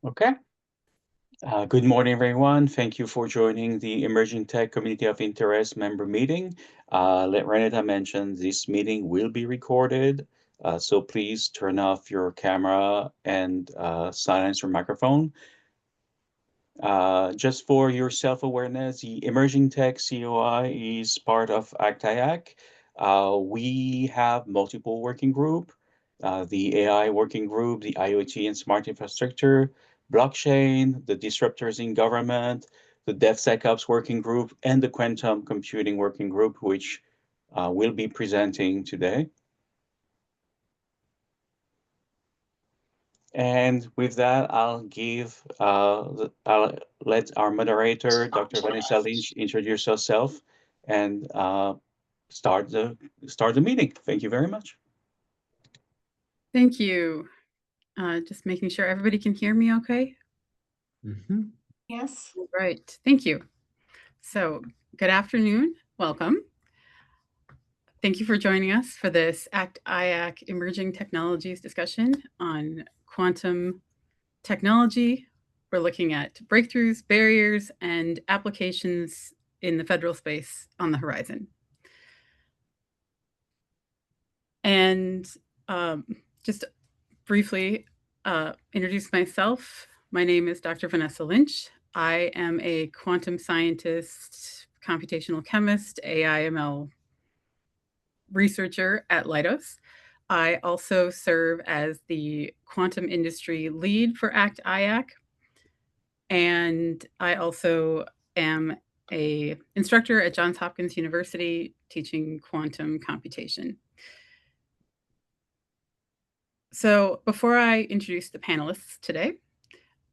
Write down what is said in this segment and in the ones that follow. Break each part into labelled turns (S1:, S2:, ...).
S1: Okay. Good morning, everyone. Thank you for joining the Emerging Tech Community of Interest member meeting. Let Renata mention this meeting will be recorded, so please turn off your camera and silence your microphone. Just for your self-awareness, the Emerging Tech COI is part of ACT-IAC. We have multiple working group, the AI working group, the IoT and smart infrastructure, blockchain, the disruptors in government, the DevSecOps working group, and the quantum computing working group, which will be presenting today. And with that, I'll let our moderator, Dr. Vanessa Lynch, introduce herself and start the meeting. Thank you very much.
S2: Thank you. Just making sure everybody can hear me okay?
S3: Yes.
S2: Right. Thank you. So, good afternoon. Welcome. Thank you for joining us for this ACT-IAC Emerging Technologies discussion on quantum technology. We're looking at breakthroughs, barriers, and applications in the federal space on the horizon. And just briefly introduce myself. My name is Dr. Vanessa Lynch. I am a quantum scientist, computational chemist, AI/ML researcher at Leidos. I also serve as the quantum industry lead for ACT-IAC, and I also am an instructor at Johns Hopkins University teaching quantum computation. So before I introduce the panelists today,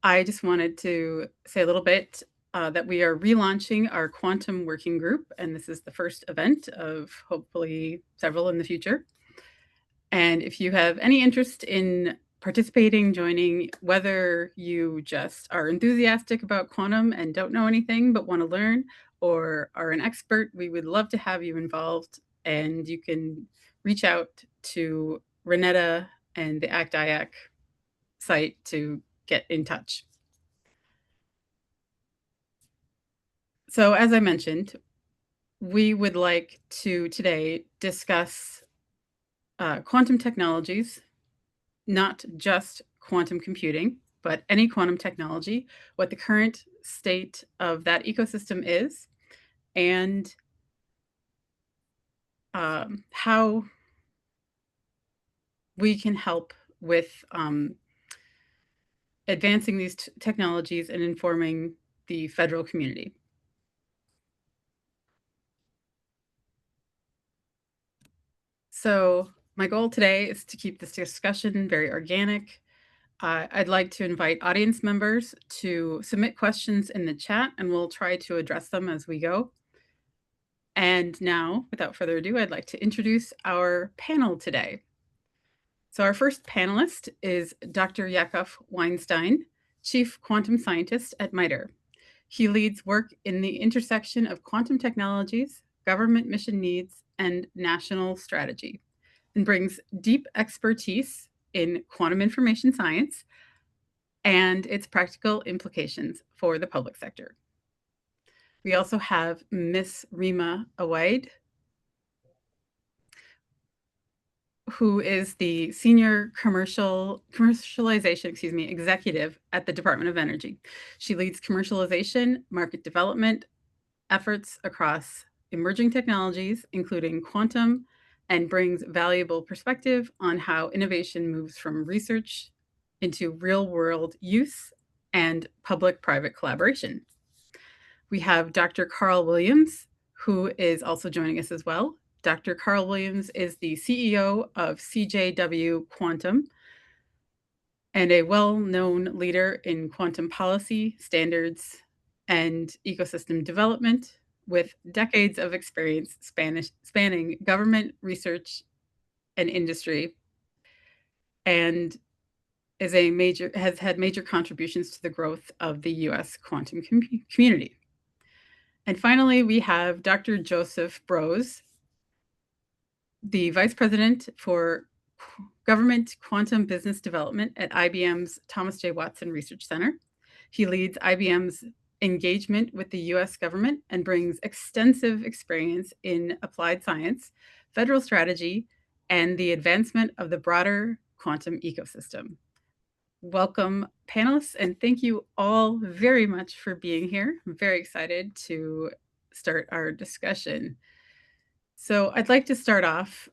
S2: I just wanted to say a little bit that we are relaunching our quantum working group, and this is the first event of hopefully several in the future. And if you have any interest in participating, joining, whether you just are enthusiastic about quantum and don't know anything but want to learn, or are an expert, we would love to have you involved. And you can reach out to Renetta and the ACT-IAC site to get in touch. So as I mentioned, we would like to today discuss quantum technologies, not just quantum computing, but any quantum technology, what the current state of that ecosystem is, and how we can help with advancing these technologies and informing the federal community. So my goal today is to keep this discussion very organic. I'd like to invite audience members to submit questions in the chat, and we'll try to address them as we go. And now, without further ado, I'd like to introduce our panel today. So our first panelist is Dr. Yaakov Weinstein, Chief Quantum Scientist at MITRE. He leads work in the intersection of quantum technologies, government mission needs, and national strategy, and brings deep expertise in quantum information science and its practical implications for the public sector. We also have Miss Rima Oueid, who is the Senior Commercialization Executive at the Department of Energy. She leads commercialization, market development efforts across emerging technologies, including quantum, and brings valuable perspective on how innovation moves from research into real-world use and public-private collaboration. We have Dr. Carl Williams, who is also joining us as well. Dr. Carl Williams is the CEO of CJW Quantum and a well-known leader in quantum policy, standards, and ecosystem development, with decades of experience spanning government, research, and industry, and has had major contributions to the growth of the U.S. quantum community. And finally, we have Dr. Joseph Broz, the Vice President for government quantum business development at IBM's Thomas J. Watson Research Center. He leads IBM's engagement with the US government and brings extensive experience in applied science, federal strategy, and the advancement of the broader quantum ecosystem. Welcome, panelists, and thank you all very much for being here. I'm very excited to start our discussion. So I'd like to start off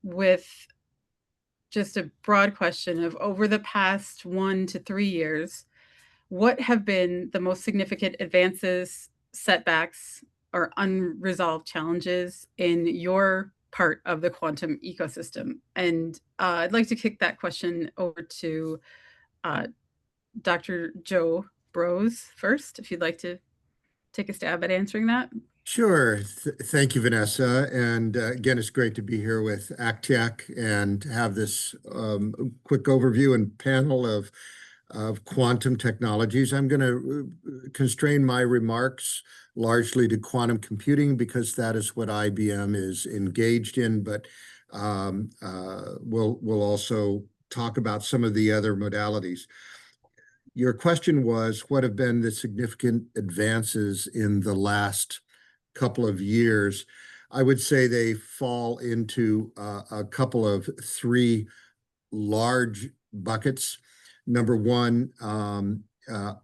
S2: with just a broad question of over the past 1 to 3 years, what have been the most significant advances, setbacks, or unresolved challenges in your part of the quantum ecosystem? And I'd like to kick that question over to uh, Dr. Joe Broz first, if you'd like to take a stab at answering that.
S3: Sure. Thank you, Vanessa. And again, it's great to be here with ACT-IAC and have this quick overview and panel of quantum technologies. I'm going to constrain my remarks largely to quantum computing because that is what IBM is engaged in, but we'll also talk about some of the other modalities. Your question was, what have been the significant advances in the last couple of years? I would say they fall into a couple of three large buckets. Number one,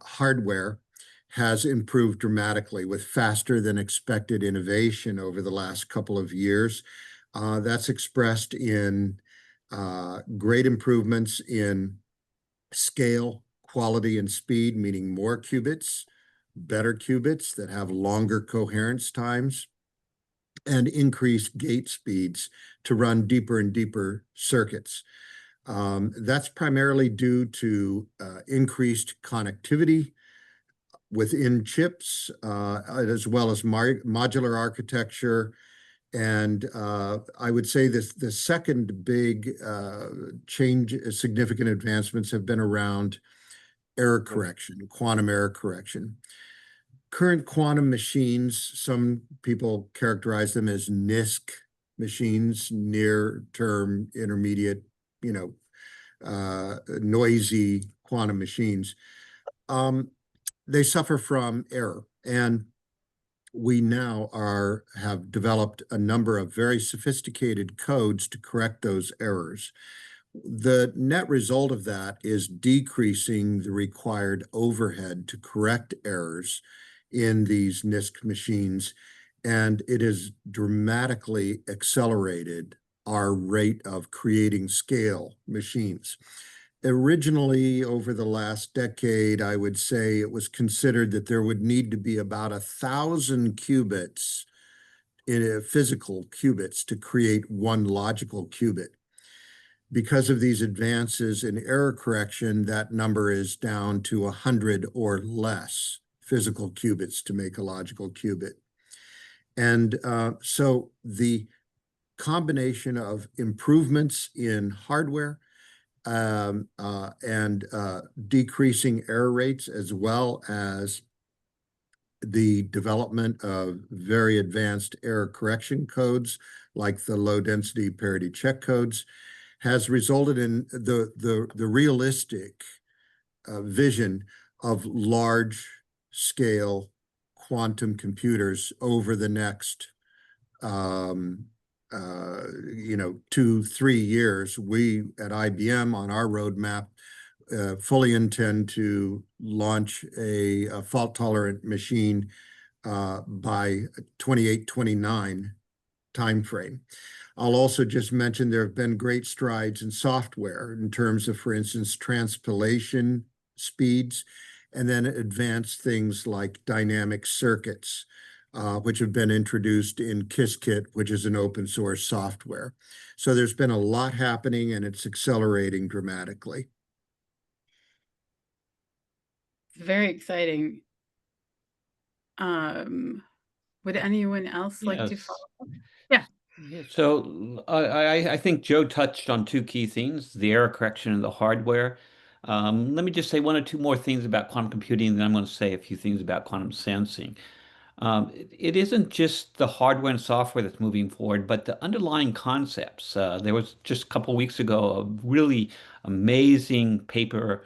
S3: hardware has improved dramatically with faster than expected innovation over the last couple of years. That's expressed in great improvements in scale, quality, and speed, meaning more qubits, better qubits that have longer coherence times, and increased gate speeds to run deeper and deeper circuits. That's primarily due to increased connectivity within chips, as well as modular architecture. And I would say the second big change, significant advancements have been around error correction, quantum error correction. Current quantum machines, some people characterize them as NISQ machines, near-term, intermediate, noisy quantum machines. They suffer from error, and we now have developed a number of very sophisticated codes to correct those errors. The net result of that is decreasing the required overhead to correct errors in these NISQ machines, and it has dramatically accelerated our rate of creating scale machines. Originally, over the last decade, I would say it was considered that there would need to be about 1,000 qubits, physical qubits, to create one logical qubit. Because of these advances in error correction, that number is down to 100 or less physical qubits to make a logical qubit. And so the combination of improvements in hardware and decreasing error rates, as well as the development of very advanced error correction codes like the low density parity check codes, has resulted in the realistic vision of large scale quantum computers over the next 2-3 years. We at IBM on our roadmap fully intend to launch a fault-tolerant machine by 28-29 timeframe. I'll also just mention there have been great strides in software in terms of, for instance, transpilation speeds, and then advanced things like dynamic circuits, which have been introduced in Qiskit, which is an open source software. So there's been a lot happening, and it's accelerating dramatically.
S2: Very exciting. Would anyone else like to follow up? Yeah.
S4: So I think Joe touched on two key things, the error correction and the hardware. Let me just say one or two more things about quantum computing, and then I'm going to say a few things about quantum sensing. It isn't just the hardware and software that's moving forward, but the underlying concepts. There was just a couple weeks ago a really amazing paper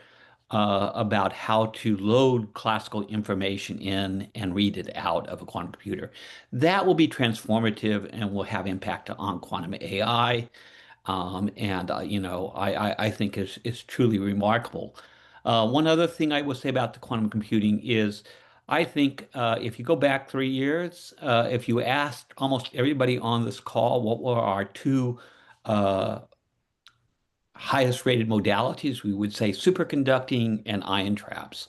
S4: about how to load classical information in and read it out of a quantum computer. That will be transformative and will have impact on quantum AI. And you know, I think is truly remarkable. One other thing I will say about the quantum computing is, I think if you go back 3 years, if you asked almost everybody on this call what were our two uh, highest rated modalities, we would say superconducting and ion traps.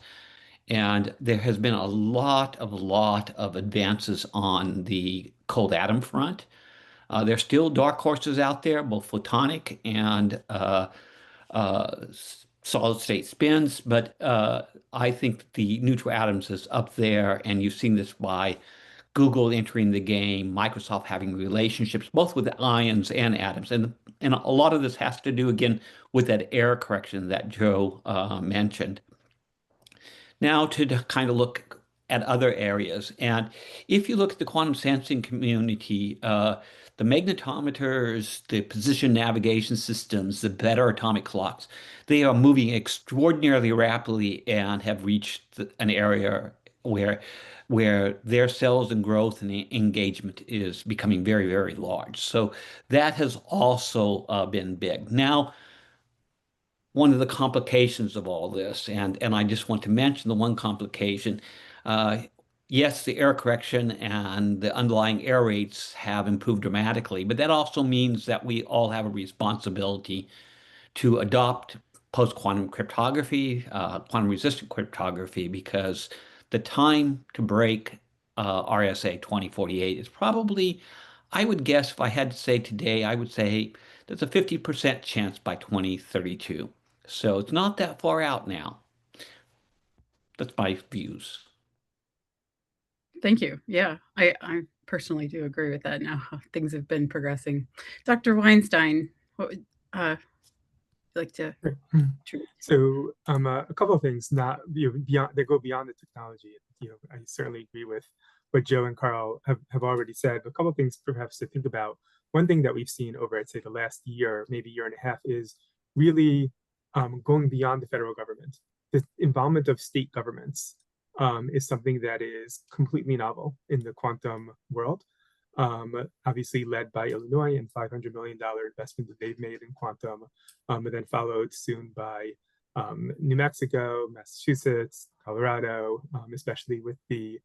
S4: And there has been a lot of advances on the cold atom front. There's still dark horses out there, both photonic and solid state spins, but I think the neutral atoms is up there, and you've seen this by Google entering the game, Microsoft having relationships both with ions and atoms, and a lot of this has to do again with that error correction that Joe mentioned. Now to kind of look at other areas. And if you look at the quantum sensing community, the magnetometers, the position navigation systems, the better atomic clocks, they are moving extraordinarily rapidly and have reached an area where their cells and growth and engagement is becoming very, very large. So that has also been big. Now, one of the complications of all this, and I just want to mention the one complication. Uh, yes, the error correction and the underlying error rates have improved dramatically, but that also means that we all have a responsibility to adopt post-quantum cryptography, quantum-resistant cryptography, because the time to break RSA 2048 is probably, I would guess if I had to say today, I would say there's a 50% chance by 2032. So it's not that far out now. That's my views.
S2: Thank you. Yeah, I personally do agree with that now, how things have been progressing. Dr. Weinstein, what would you like to
S5: Right.
S2: contribute?
S5: So a couple of things not beyond that go beyond the technology. I certainly agree with what Joe and Carl have already said. But a couple of things perhaps to think about. One thing that we've seen over, I'd say, the last year, maybe year and a half, is really going beyond the federal government. The involvement of state governments is something that is completely novel in the quantum world. Obviously led by Illinois and $500 million investment that they've made in quantum, and then followed soon by New Mexico, Massachusetts, Colorado, especially with the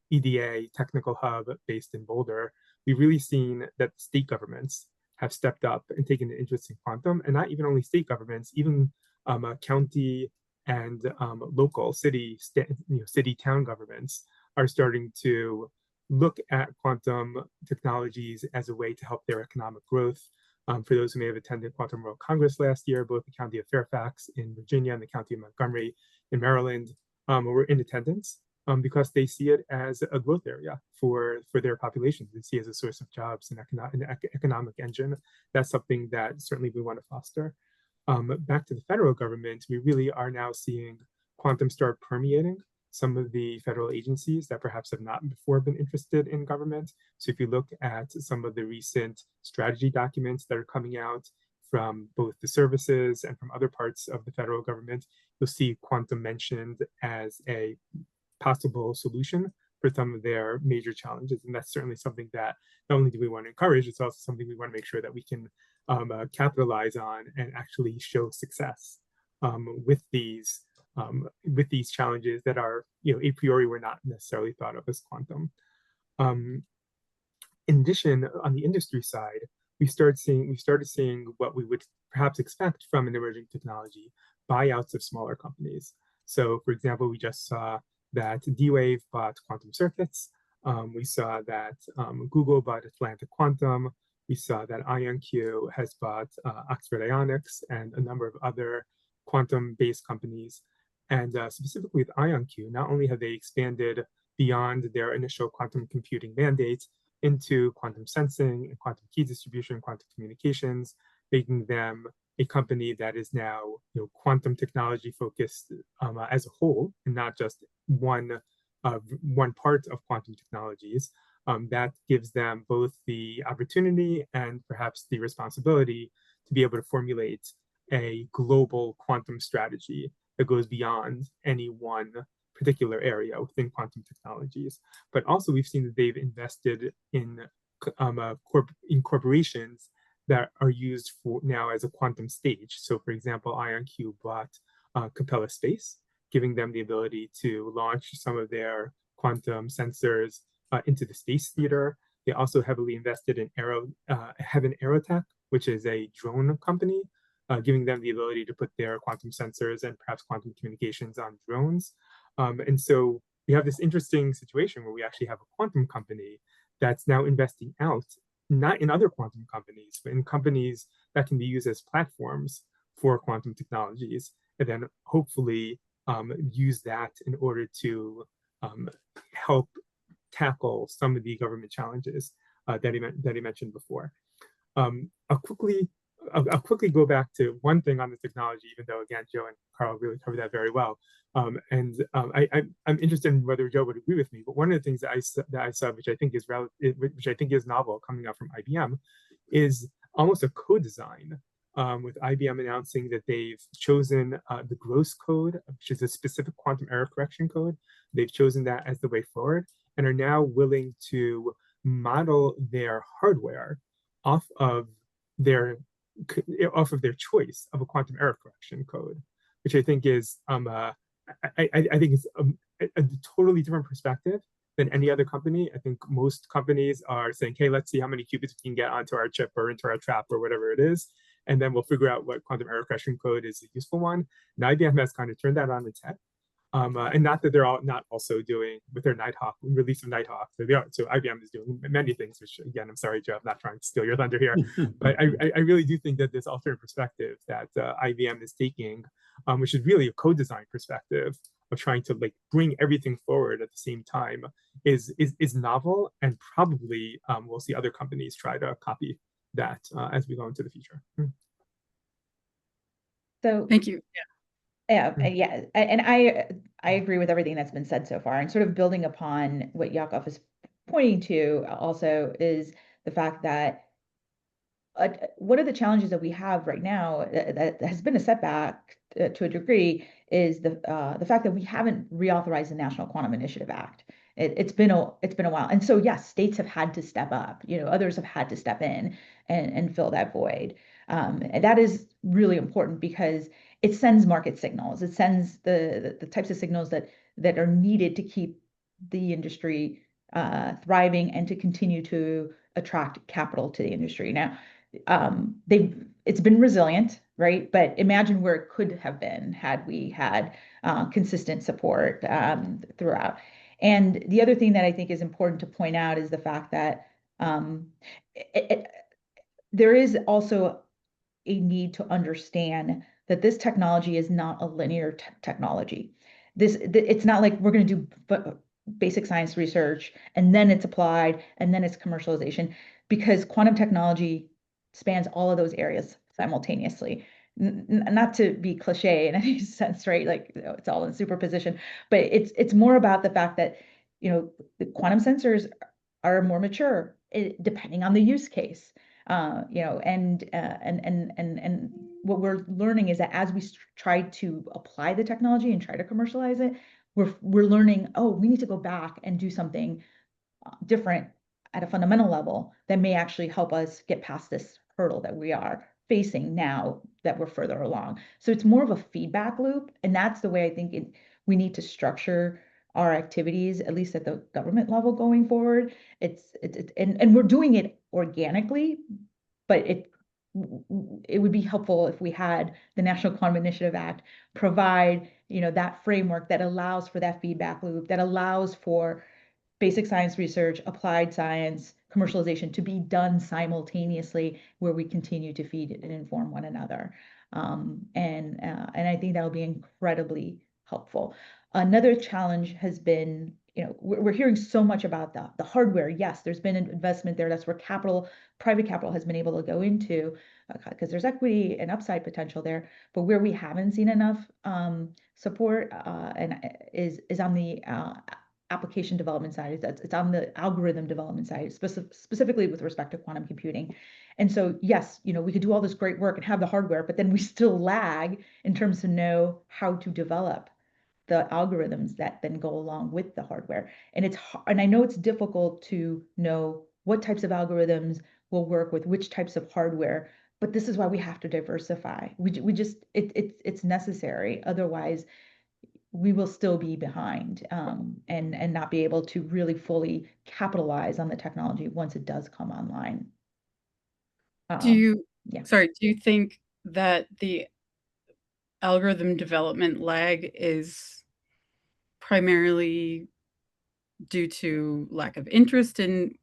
S5: EDA technical hub based in Boulder. We've really seen that state governments have stepped up and taken an interest in quantum, and not even only state governments, even county and local city town governments are starting to look at quantum technologies as a way to help their economic growth. For those who may have attended Quantum World Congress last year, both the County of Fairfax in Virginia and the County of Montgomery in Maryland were in attendance because they see it as a growth area for their populations. They see it as a source of jobs and an economic engine. That's something that certainly we want to foster. Back to the federal government, we really are now seeing quantum start permeating some of the federal agencies that perhaps have not before been interested in government. So if you look at some of the recent strategy documents that are coming out from both the services and from other parts of the federal government, you'll see quantum mentioned as a possible solution for some of their major challenges. And that's certainly something that not only do we want to encourage, it's also something we want to make sure that we can capitalize on and actually show success with these challenges that are, a priori were not necessarily thought of as quantum. In addition, on the industry side, we started seeing what we would perhaps expect from an emerging technology, buyouts of smaller companies. So, for example, we just saw that D-Wave bought Quantum Circuits. We saw that Google bought Atlantic Quantum. We saw that IonQ has bought Oxford Ionics and a number of other quantum-based companies. And specifically with IonQ, not only have they expanded beyond their initial quantum computing mandate into quantum sensing and quantum key distribution, quantum communications, making them a company that is now quantum technology focused as a whole, and not just one one part of quantum technologies, that gives them both the opportunity and perhaps the responsibility to be able to formulate a global quantum strategy that goes beyond any one particular area within quantum technologies. But also we've seen that they've invested in corporations that are used for now as a quantum stage. So for example, IonQ bought Capella Space, giving them the ability to launch some of their quantum sensors into the space theater. They also heavily invested in Heaven Aerotech, which is a drone company, giving them the ability to put their quantum sensors and perhaps quantum communications on drones. And so we have this interesting situation where we actually have a quantum company that's now investing out, not in other quantum companies, but in companies that can be used as platforms for quantum technologies, and then hopefully use that in order to help tackle some of the government challenges that he mentioned before. I'll quickly go back to one thing on the technology, even though again Joe and Carl really covered that very well. I'm interested in whether Joe would agree with me. But one of the things that I saw, which I think is novel, coming out from IBM, is almost a co-design, with IBM announcing that they've chosen the Gross code, which is a specific quantum error correction code. They've chosen that as the way forward, and are now willing to model their hardware off of their choice of a quantum error correction code, which I think is I think it's a totally different perspective than any other company. I think most companies are saying, hey, let's see how many qubits we can get onto our chip or into our trap or whatever it is, and then we'll figure out what quantum error correction code is a useful one. And IBM has kind of turned that on its head. And not that they're all not also doing with their Nighthawk release of Nighthawk. So IBM is doing many things, which again, I'm sorry, Joe, I'm not trying to steal your thunder here, but I really do think that this alternate perspective that IBM is taking, which is really a co-design perspective of trying to like bring everything forward at the same time, is novel, and probably we'll see other companies try to copy that as we go into the future.
S6: So
S2: Thank you.
S6: yeah, and I agree with everything that's been said so far, and sort of building upon what Yaakov is pointing to also is the fact that one of the challenges that we have right now that has been a setback to a degree is the fact that we haven't reauthorized the National Quantum Initiative Act. It's been a while, and so yes, states have had to step up. Others have had to step in and fill that void, and that is really important because it sends market signals. It sends the types of signals that are needed to keep the industry thriving and to continue to attract capital to the industry. Now, it's been resilient, right? But imagine where it could have been had we had consistent support throughout. And the other thing that I think is important to point out is the fact that there is also a need to understand that this technology is not a linear technology. It's not like we're going to do basic science research and then it's applied and then it's commercialization, because quantum technology spans all of those areas simultaneously. Not to be cliche in any sense, right? Like it's all in superposition, but it's more about the fact that the quantum sensors are more mature depending on the use case. And what we're learning is that as we try to apply the technology and try to commercialize it, we're learning, oh, we need to go back and do something different at a fundamental level that may actually help us get past this hurdle that we are facing now that we're further along. So it's more of a feedback loop, and that's the way I think we need to structure our activities, at least at the government level going forward. And we're doing it organically, but it would be helpful if we had the National Quantum Initiative Act provide that framework that allows for that feedback loop, that allows for basic science research, applied science, commercialization to be done simultaneously, where we continue to feed and inform one another. And I think that'll be incredibly helpful. Another challenge has been, we're hearing so much about the hardware. Yes, there's been an investment there. That's where private capital has been able to go into, because there's equity and upside potential there. But where we haven't seen enough support is on the application development side. It's on the algorithm development side, specifically with respect to quantum computing. And so, yes, we could do all this great work and have the hardware, but then we still lag in terms of know how to develop the algorithms that then go along with the hardware. And I know it's difficult to know what types of algorithms will work with which types of hardware, but this is why we have to diversify. It's necessary. Otherwise, we will still be behind and not be able to really fully capitalize on the technology once it does come online.
S2: Do you
S6: Yeah.
S2: think that the algorithm development lag is primarily due to lack of interest in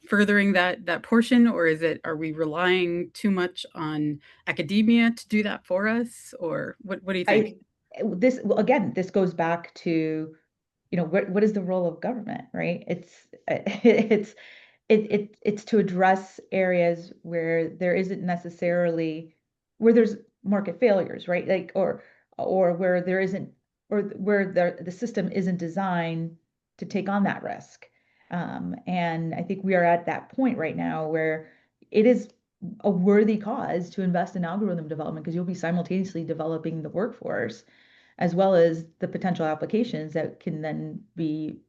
S2: furthering that portion, or are we relying too much on academia to do that for us, or what do you think?
S6: This goes back to what is the role of government, right? It's to address areas where there isn't necessarily where there's market failures, right? Like or where there isn't, or where the system isn't designed to take on that risk. And I think we are at that point right now where it is a worthy cause to invest in algorithm development, because you'll be simultaneously developing the workforce as well as the potential applications that can then be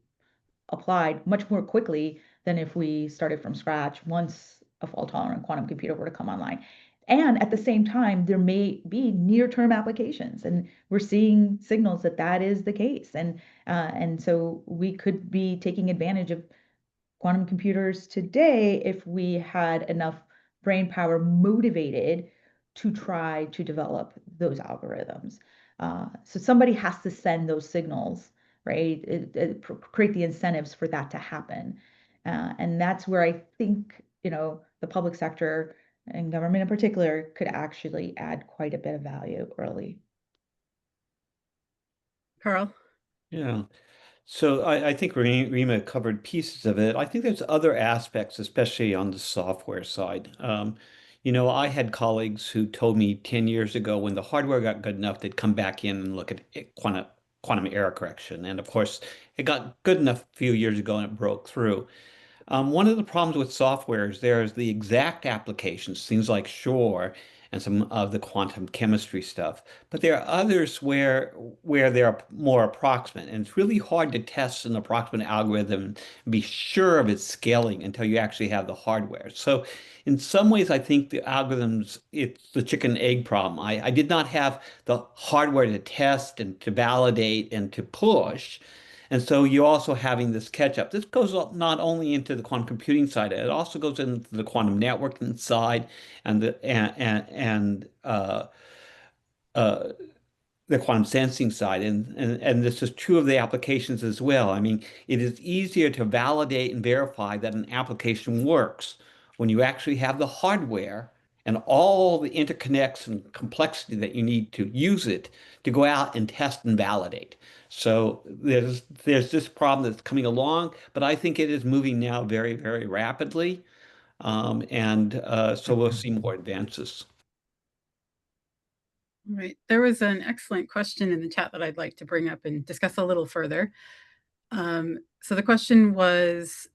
S6: applied much more quickly than if we started from scratch once a fault-tolerant quantum computer were to come online. And at the same time, there may be near-term applications, and we're seeing signals that is the case. And so we could be taking advantage of quantum computers today if we had enough brain power motivated to try to develop those algorithms. So somebody has to send those signals, right? Create the incentives for that to happen. And that's where I think, the public sector and government in particular could actually add quite a bit of value early.
S2: Carl?
S4: Yeah. So I think Rima covered pieces of it. I think there's other aspects, especially on the software side. I had colleagues who told me 10 years ago when the hardware got good enough, they'd come back in and look at quantum error correction. And of course, it got good enough a few years ago and it broke through. One of the problems with software is there's the exact applications, things like Shore and some of the quantum chemistry stuff. But there are others where they're more approximate, and it's really hard to test an approximate algorithm and be sure of its scaling until you actually have the hardware. So in some ways, I think the algorithms, it's the chicken egg problem. I did not have the hardware to test and to validate and to push. And so you're also having this catch up. This goes not only into the quantum computing side, it also goes into the quantum networking side and the quantum sensing side. And this is true of the applications as well. I mean, it is easier to validate and verify that an application works when you actually have the hardware and all the interconnects and complexity that you need to use it to go out and test and validate. So there's this problem that's coming along, but I think it is moving now very, very rapidly. So we'll see more advances.
S2: Right. There was an excellent question in the chat that I'd like to bring up and discuss a little further. So the question was,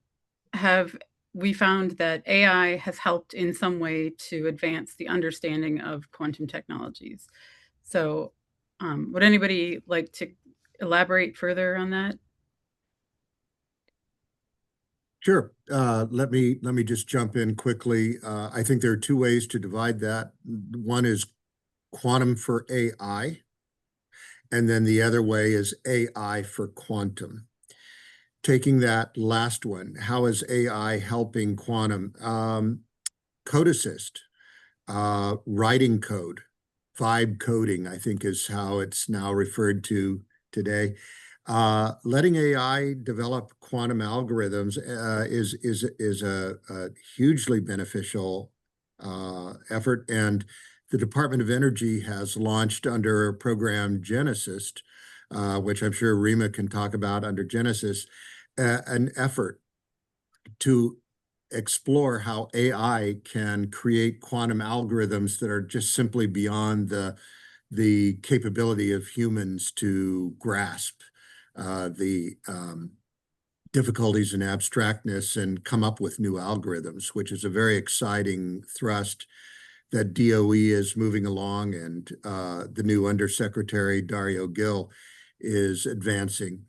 S2: have we found that AI has helped in some way to advance the understanding of quantum technologies? So would anybody like to elaborate further on that?
S3: Sure. Let me just jump in quickly. I think there are two ways to divide that. One is quantum for AI, and then the other way is AI for quantum. Taking that last one, how is AI helping quantum? Code assist, writing code, vibe coding, I think is how it's now referred to today. Letting AI develop quantum algorithms is a hugely beneficial effort, and the Department of Energy has launched under program Genesis, which I'm sure Rima can talk about under Genesis, an effort to explore how AI can create quantum algorithms that are just simply beyond the capability of humans to grasp. The difficulties and abstractness and come up with new algorithms, which is a very exciting thrust that DOE is moving along, and the new Undersecretary, Dario Gil, is advancing.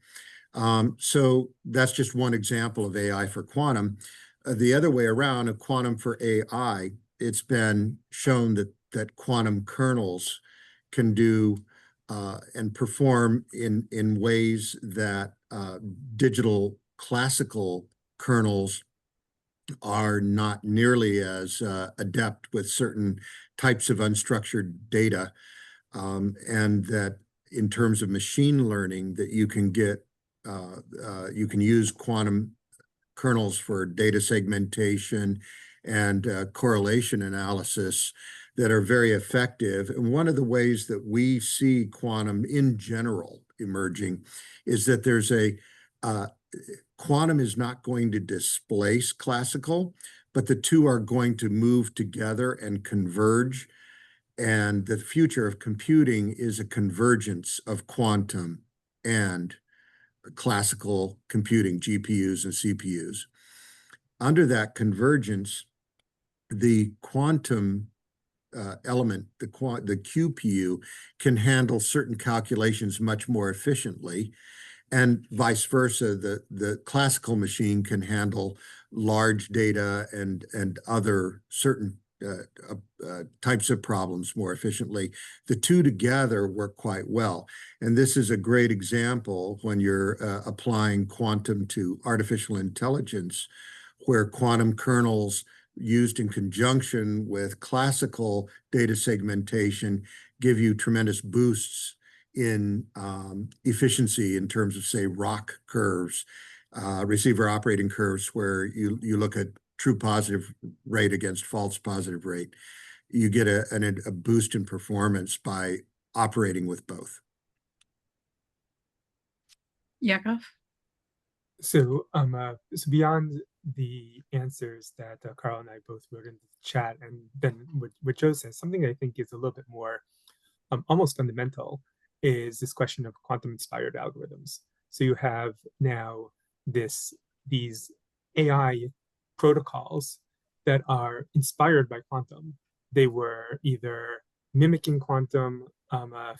S3: So that's just one example of AI for quantum. The other way around, of quantum for AI, it's been shown that quantum kernels can do and perform in ways that digital classical kernels are not nearly as adept with certain types of unstructured data, and that in terms of machine learning, that you can get you can use quantum kernels for data segmentation and correlation analysis that are very effective. And one of the ways that we see quantum in general emerging is that there's a quantum is not going to displace classical, but the two are going to move together and converge. And the future of computing is a convergence of quantum and classical computing, GPUs and CPUs. Under that convergence, the quantum element, the QPU, can handle certain calculations much more efficiently, and vice versa. The classical machine can handle large data and other certain types of problems more efficiently. The two together work quite well. And this is a great example when you're applying quantum to artificial intelligence, where quantum kernels used in conjunction with classical data segmentation give you tremendous boosts in efficiency in terms of, say, ROC curves, receiver operating curves, where you look at true positive rate against false positive rate. You get a boost in performance by operating with both.
S2: Yaakov?
S5: So, so beyond the answers that Carl and I both wrote in the chat, and then what Joe says, something I think is a little bit more almost fundamental is this question of quantum-inspired algorithms. So you have now these AI protocols that are inspired by quantum. They were either mimicking quantum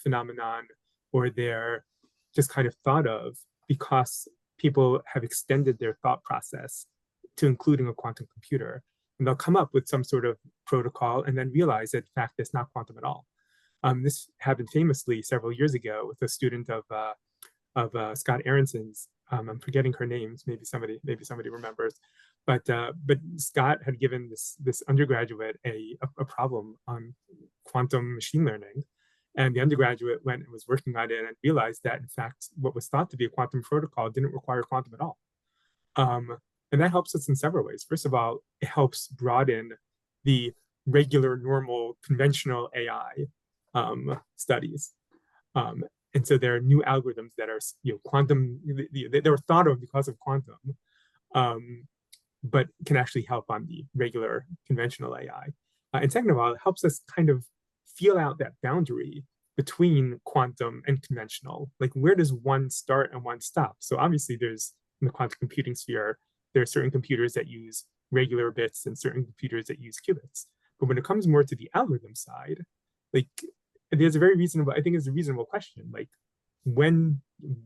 S5: phenomenon, or they're just kind of thought of because people have extended their thought process to including a quantum computer. And they'll come up with some sort of protocol and then realize that, in fact, it's not quantum at all. This happened famously several years ago with a student of Scott Aronson's. I'm forgetting her name. Maybe somebody remembers. But Scott had given this undergraduate a problem on quantum machine learning, and the undergraduate went and was working on it and realized that, in fact, what was thought to be a quantum protocol didn't require quantum at all. And that helps us in several ways. First of all, it helps broaden the regular, normal, conventional AI studies. And so there are new algorithms that are, quantum, they were thought of because of quantum, but can actually help on the regular conventional AI. And second of all, it helps us kind of feel out that boundary between quantum and conventional. Like, where does one start and one stop? So obviously there's, in the quantum computing sphere, there are certain computers that use regular bits and certain computers that use qubits. But when it comes more to the algorithm side, like, there's a very reasonable, I think it's a reasonable question, like,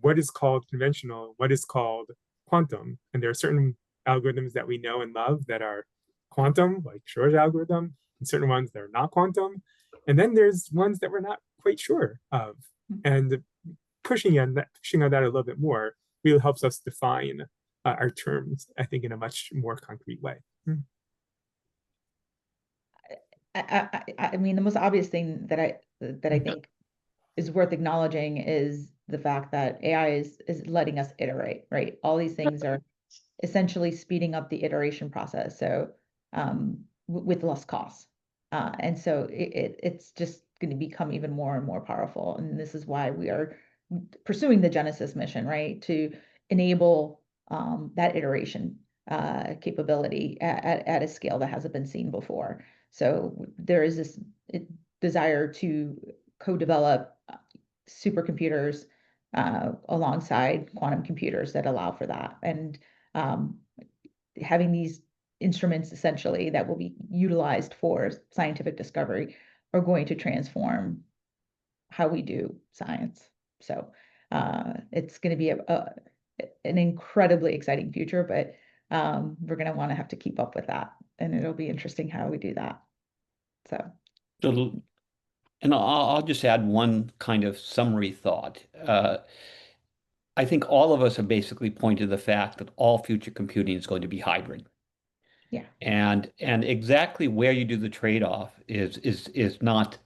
S5: what is called conventional, what is called quantum? And there are certain algorithms that we know and love that are quantum, like Schrodinger's algorithm, and certain ones that are not quantum. And then there's ones that we're not quite sure of. And pushing on that a little bit more really helps us define our terms, I think, in a much more concrete way.
S6: I mean, the most obvious thing that I think is worth acknowledging is the fact that AI is letting us iterate, right? All these things are essentially speeding up the iteration process, so with less costs. And so it's just going to become even more and more powerful. And this is why we are pursuing the Genesis mission, right? To enable that iteration capability at a scale that hasn't been seen before. So there is this desire to co-develop supercomputers alongside quantum computers that allow for that. And having these instruments essentially that will be utilized for scientific discovery are going to transform how we do science. So it's going to be an incredibly exciting future, but we're going to want to have to keep up with that. And it'll be interesting how we do that. So,
S4: and I'll just add one kind of summary thought. I think all of us have basically pointed to the fact that all future computing is going to be hybrid.
S6: yeah.
S4: And exactly where you do the trade-off is not,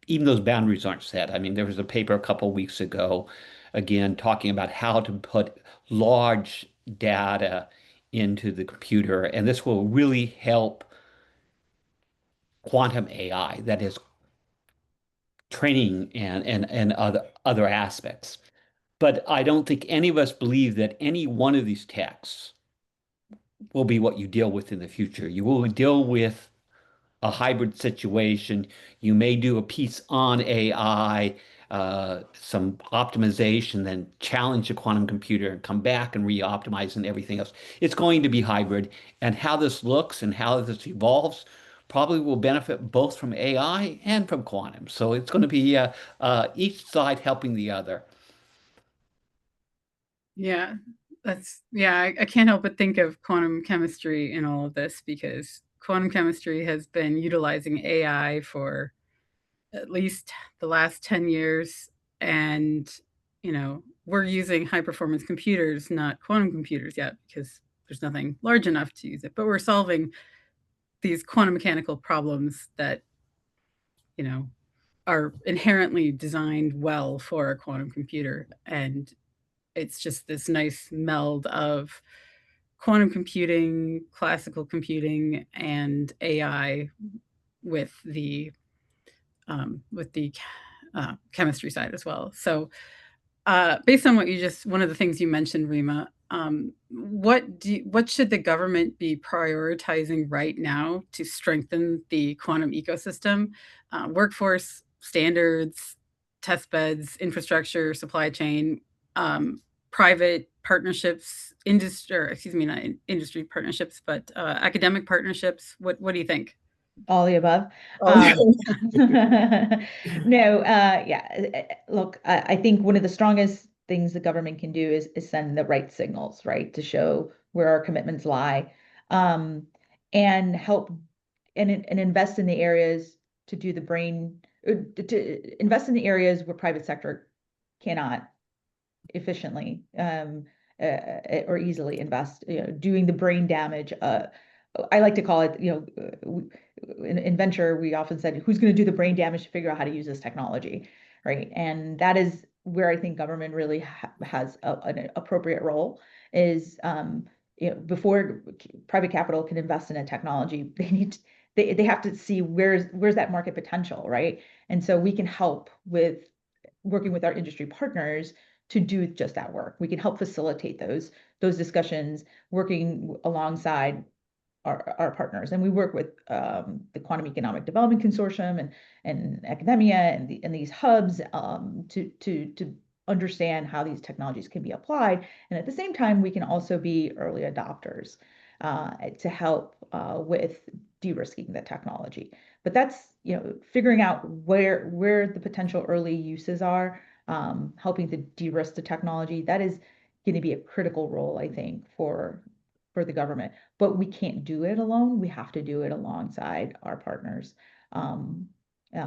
S4: even those boundaries aren't set. I mean, there was a paper a couple of weeks ago, again, talking about how to put large data into the computer, and this will really help quantum AI, that is training and other aspects. But I don't think any of us believe that any one of these texts will be what you deal with in the future. You will deal with a hybrid situation. You may do a piece on AI, some optimization, then challenge the quantum computer and come back and re-optimize and everything else. It's going to be hybrid. And how this looks and how this evolves probably will benefit both from AI and from quantum. So it's going to be each side helping the other.
S2: Yeah, I can't help but think of quantum chemistry in all of this, because quantum chemistry has been utilizing AI for at least the last 10 years. And, we're using high performance computers, not quantum computers yet, because there's nothing large enough to use it. But we're solving these quantum mechanical problems that, are inherently designed well for a quantum computer. And it's just this nice meld of quantum computing, classical computing, and AI with the chemistry side as well. So, based on one of the things you mentioned, Rima, what should the government be prioritizing right now to strengthen the quantum ecosystem, workforce, standards, test beds, infrastructure, supply chain, private partnerships, not industry partnerships, but academic partnerships? What do you think?
S6: All the above. No, look, I think one of the strongest things the government can do is send the right signals, right, to show where our commitments lie, and help and invest in the areas to do the to invest in the areas where private sector cannot efficiently or easily invest, doing the brain damage. I like to call it, in venture, we often said, who's going to do the brain damage to figure out how to use this technology, right? And that is where I think government really has an appropriate role, is, before private capital can invest in a technology, they have to see where's that market potential, right? And so we can help with working with our industry partners to do just that work. We can help facilitate those discussions, working alongside our partners. And we work with the Quantum Economic Development Consortium and academia and these hubs to understand how these technologies can be applied. And at the same time, we can also be early adopters to help with de-risking the technology. But that's, figuring out where the potential early uses are, helping to de-risk the technology. That is going to be a critical role, I think, for the government. But we can't do it alone. We have to do it alongside our partners.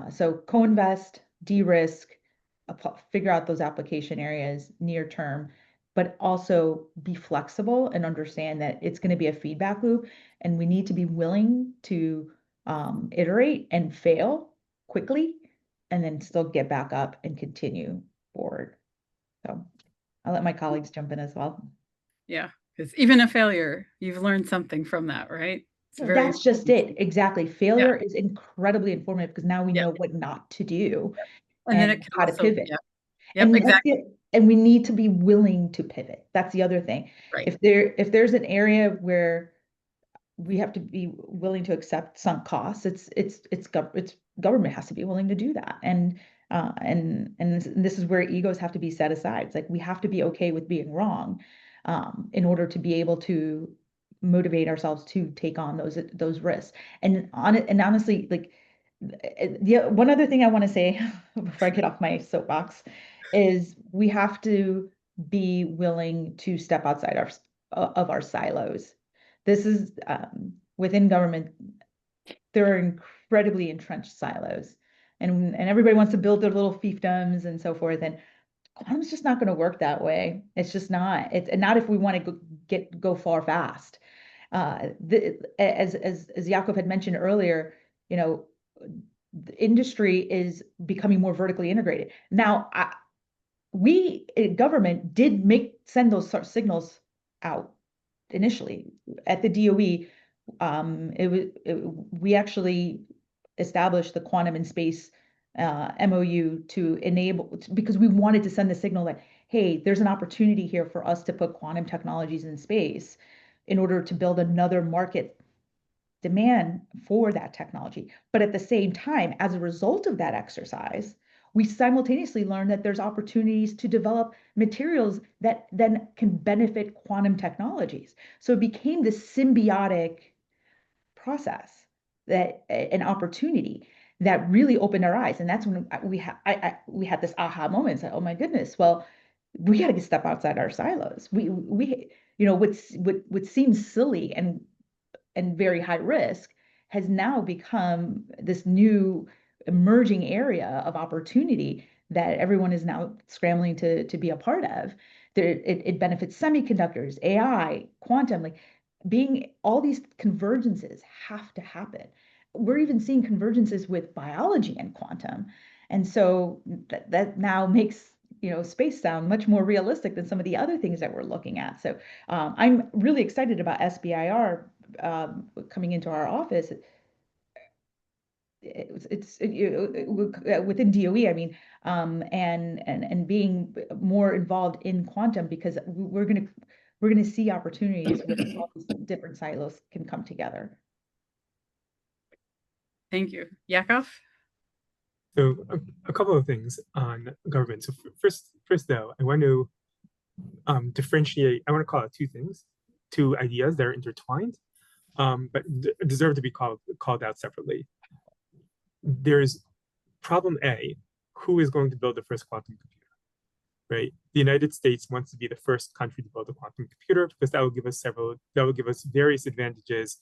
S6: So co-invest, de-risk, figure out those application areas near term, but also be flexible and understand that it's going to be a feedback loop, and we need to be willing to iterate and fail quickly, and then still get back up and continue forward. So I'll let my colleagues jump in as well.
S2: Yeah, because even a failure, you've learned something from that, right?
S6: That's just it. Exactly. Failure is incredibly informative, because now we know what not to do
S2: and then it can
S6: how to pivot.
S2: And exactly.
S6: And we need to be willing to pivot. That's the other thing.
S2: Right.
S6: If there's an area where we have to be willing to accept sunk costs, it's government has to be willing to do that. And this is where egos have to be set aside. It's like we have to be okay with being wrong in order to be able to motivate ourselves to take on those risks. And honestly, like one other thing I want to say before I get off my soapbox is we have to be willing to step outside of our silos. This is within government, there are incredibly entrenched silos, and everybody wants to build their little fiefdoms and so forth. And quantum's just not going to work that way. It's just not. It's not if we want to go far fast. As Yaakov had mentioned earlier, you know, the industry is becoming more vertically integrated. Now, we government did send those sort of signals out initially at the DOE. We actually established the Quantum in Space MOU to enable, because we wanted to send the signal that, hey, there's an opportunity here for us to put quantum technologies in space in order to build another market demand for that technology. But at the same time, as a result of that exercise, we simultaneously learned that there's opportunities to develop materials that then can benefit quantum technologies. So it became this symbiotic process, that an opportunity that really opened our eyes. And that's when we had this aha moment. It's like, oh my goodness, well, we got to step outside our silos. We you know, what seems silly and very high risk has now become this new emerging area of opportunity that everyone is now scrambling to be a part of. It benefits semiconductors, AI, quantum, like all these convergences have to happen. We're even seeing convergences with biology and quantum. And so that now makes, you know, space sound much more realistic than some of the other things that we're looking at. So I'm really excited about SBIR coming into our office. It's within DOE, I mean, and being more involved in quantum, because we're gonna see opportunities where all these different silos can come together.
S2: Thank you. Yaakov?
S5: So a couple of things on government. So first though, I want to differentiate. I want to call out two things, two ideas that are intertwined, but deserve to be called out separately. There's problem A: who is going to build the first quantum computer? Right? The United States wants to be the first country to build a quantum computer because that will give us various advantages,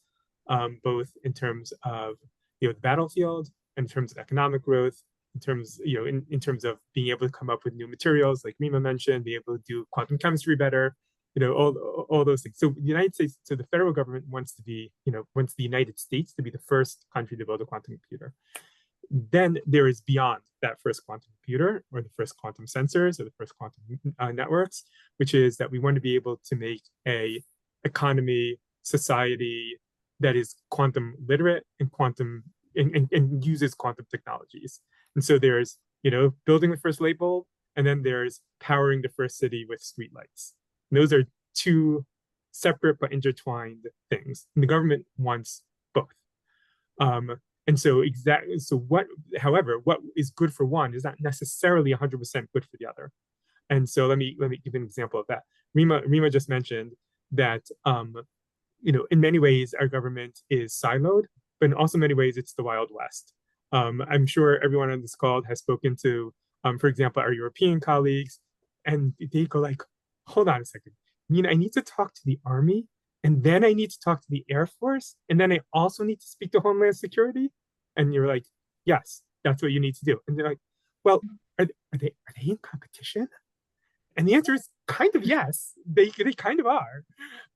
S5: both in terms of, you know, the battlefield, in terms of economic growth, in terms, you know, in terms of being able to come up with new materials, like Rima mentioned, be able to do quantum chemistry better, you know, all those things. So the United States, so the federal government wants to be, you know, wants the United States to be the first country to build a quantum computer. Then there is beyond that first quantum computer, or the first quantum sensors, or the first quantum networks, which is that we want to be able to make a economy, society that is quantum literate and quantum and uses quantum technologies. And so there's, you know, building the first light bulb, and then there's powering the first city with streetlights. Those are two separate but intertwined things. And the government wants both. And so however, what is good for one is not necessarily 100% good for the other. And so let me give an example of that. Rima just mentioned that, you know, in many ways our government is siloed, but in also many ways it's the Wild West. I'm sure everyone on this call has spoken to, for example, our European colleagues, and they go like, hold on a second. I mean, I need to talk to the Army, and then I need to talk to the Air Force, and then I also need to speak to Homeland Security. And you're like, yes, that's what you need to do. And they're like, well, are they in competition? And the answer is kind of yes. They kind of are.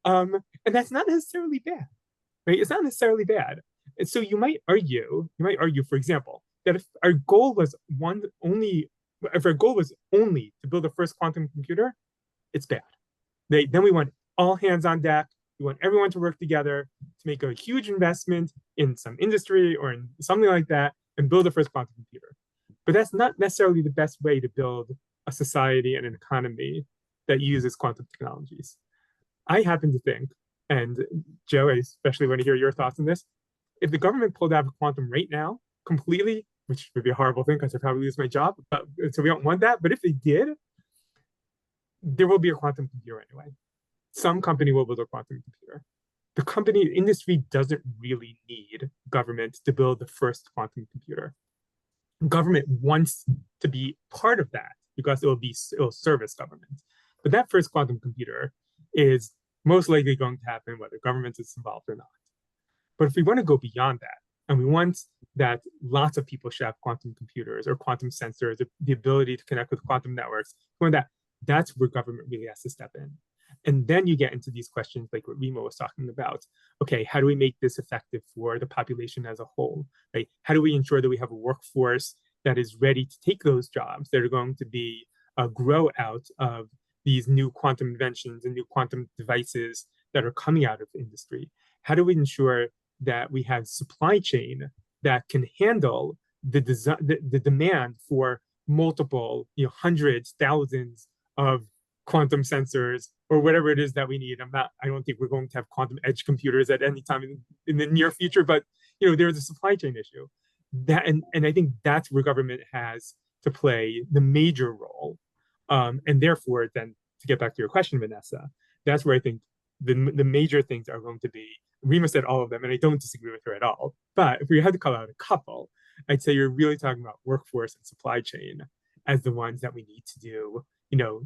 S5: And that's not necessarily bad, right? It's not necessarily bad. And so you might argue, for example, that if our goal was only to build the first quantum computer, it's bad. Then we want all hands on deck. We want everyone to work together to make a huge investment in some industry or in something like that and build the first quantum computer. But that's not necessarily the best way to build a society and an economy that uses quantum technologies. I happen to think, and Joe, I especially want to hear your thoughts on this, if the government pulled out of quantum right now, completely, which would be a horrible thing because I'd probably lose my job. But so we don't want that. But if they did, there will be a quantum computer anyway. Some company will build a quantum computer. The industry doesn't really need government to build the first quantum computer. Government wants to be part of that because it'll service government. But that first quantum computer is most likely going to happen whether government is involved or not. But if we want to go beyond that, and we want that lots of people should have quantum computers or quantum sensors, the ability to connect with quantum networks, that's where government really has to step in. And then you get into these questions like what Rima was talking about. Okay, how do we make this effective for the population as a whole? Right? How do we ensure that we have a workforce that is ready to take those jobs that are going to be grow out of these new quantum inventions and new quantum devices that are coming out of the industry? How do we ensure that we have supply chain that can handle the demand for multiple, hundreds, thousands of quantum sensors or whatever it is that we need? I don't think we're going to have quantum edge computers at any time in the near future, but there's a supply chain issue. And I think that's where government has to play the major role. And therefore, then to get back to your question, Vanessa, that's where I think the major things are going to be. Rima said all of them, and I don't disagree with her at all. But if we had to call out a couple, I'd say you're really talking about workforce and supply chain as the ones that we need to do,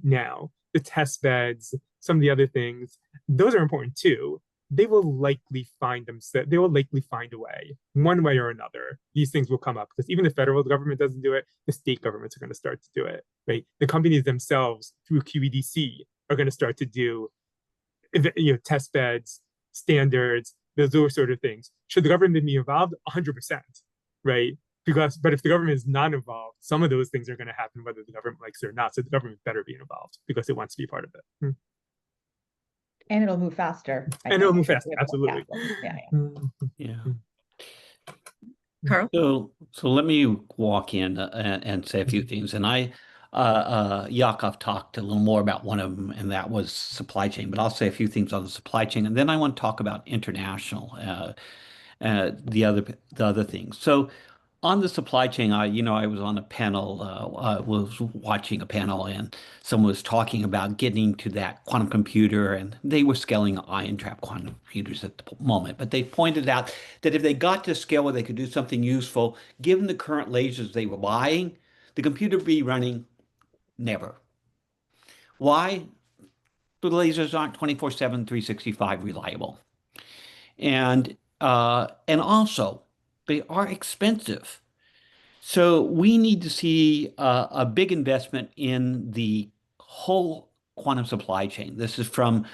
S5: now. The test beds, some of the other things, those are important too. They will likely find a way, one way or another. These things will come up because even the federal government doesn't do it, the state governments are going to start to do it, right? The companies themselves through QEDC are going to start to do, test beds, standards, those sort of things. Should the government be involved? 100%, right? But if the government is not involved, some of those things are going to happen whether the government likes it or not. So the government better be involved because it wants to be part of it.
S6: And it'll move faster.
S5: It'll move faster, absolutely.
S4: Yeah.
S2: Carl?
S4: So let me walk in and say a few things. And Yaakov talked a little more about one of them, and that was supply chain. But I'll say a few things on the supply chain, and then I want to talk about international, the other things. So on the supply chain, I was on a panel, was watching a panel, and someone was talking about getting to that quantum computer, and they were scaling ion trap quantum computers at the moment. But they pointed out that if they got to a scale where they could do something useful, given the current lasers they were buying, the computer would be running never. Why? The lasers aren't 24/7, 365 reliable. And also, they are expensive. So we need to see a big investment in the whole quantum supply chain. This is from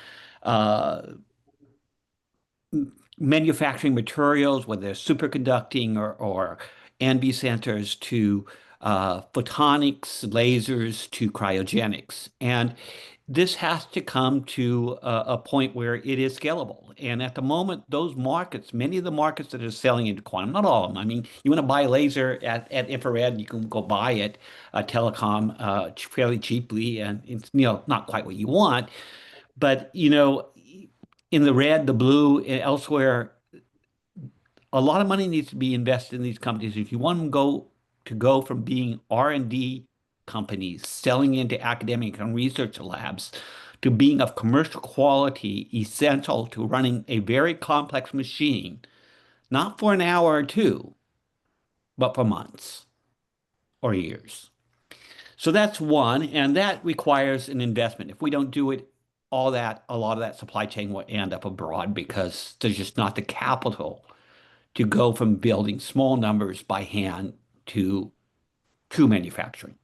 S4: manufacturing materials, whether they're superconducting or NB sensors, to photonics, lasers, to cryogenics. And this has to come to a point where it is scalable. And at the moment, those markets, many of the markets that are selling into quantum, not all of them. I mean, you want to buy a laser at infrared, you can go buy it, telecom, fairly cheaply, and it's not quite what you want. But in the red, the blue, and elsewhere, a lot of money needs to be invested in these companies. If you want them to go from being R&D companies selling into academic and research labs to being of commercial quality, essential to running a very complex machine, not for an hour or two, but for months or years. So that's one, and that requires an investment. If we don't do it, a lot of that supply chain will end up abroad because there's just not the capital to go from building small numbers by hand to true manufacturing.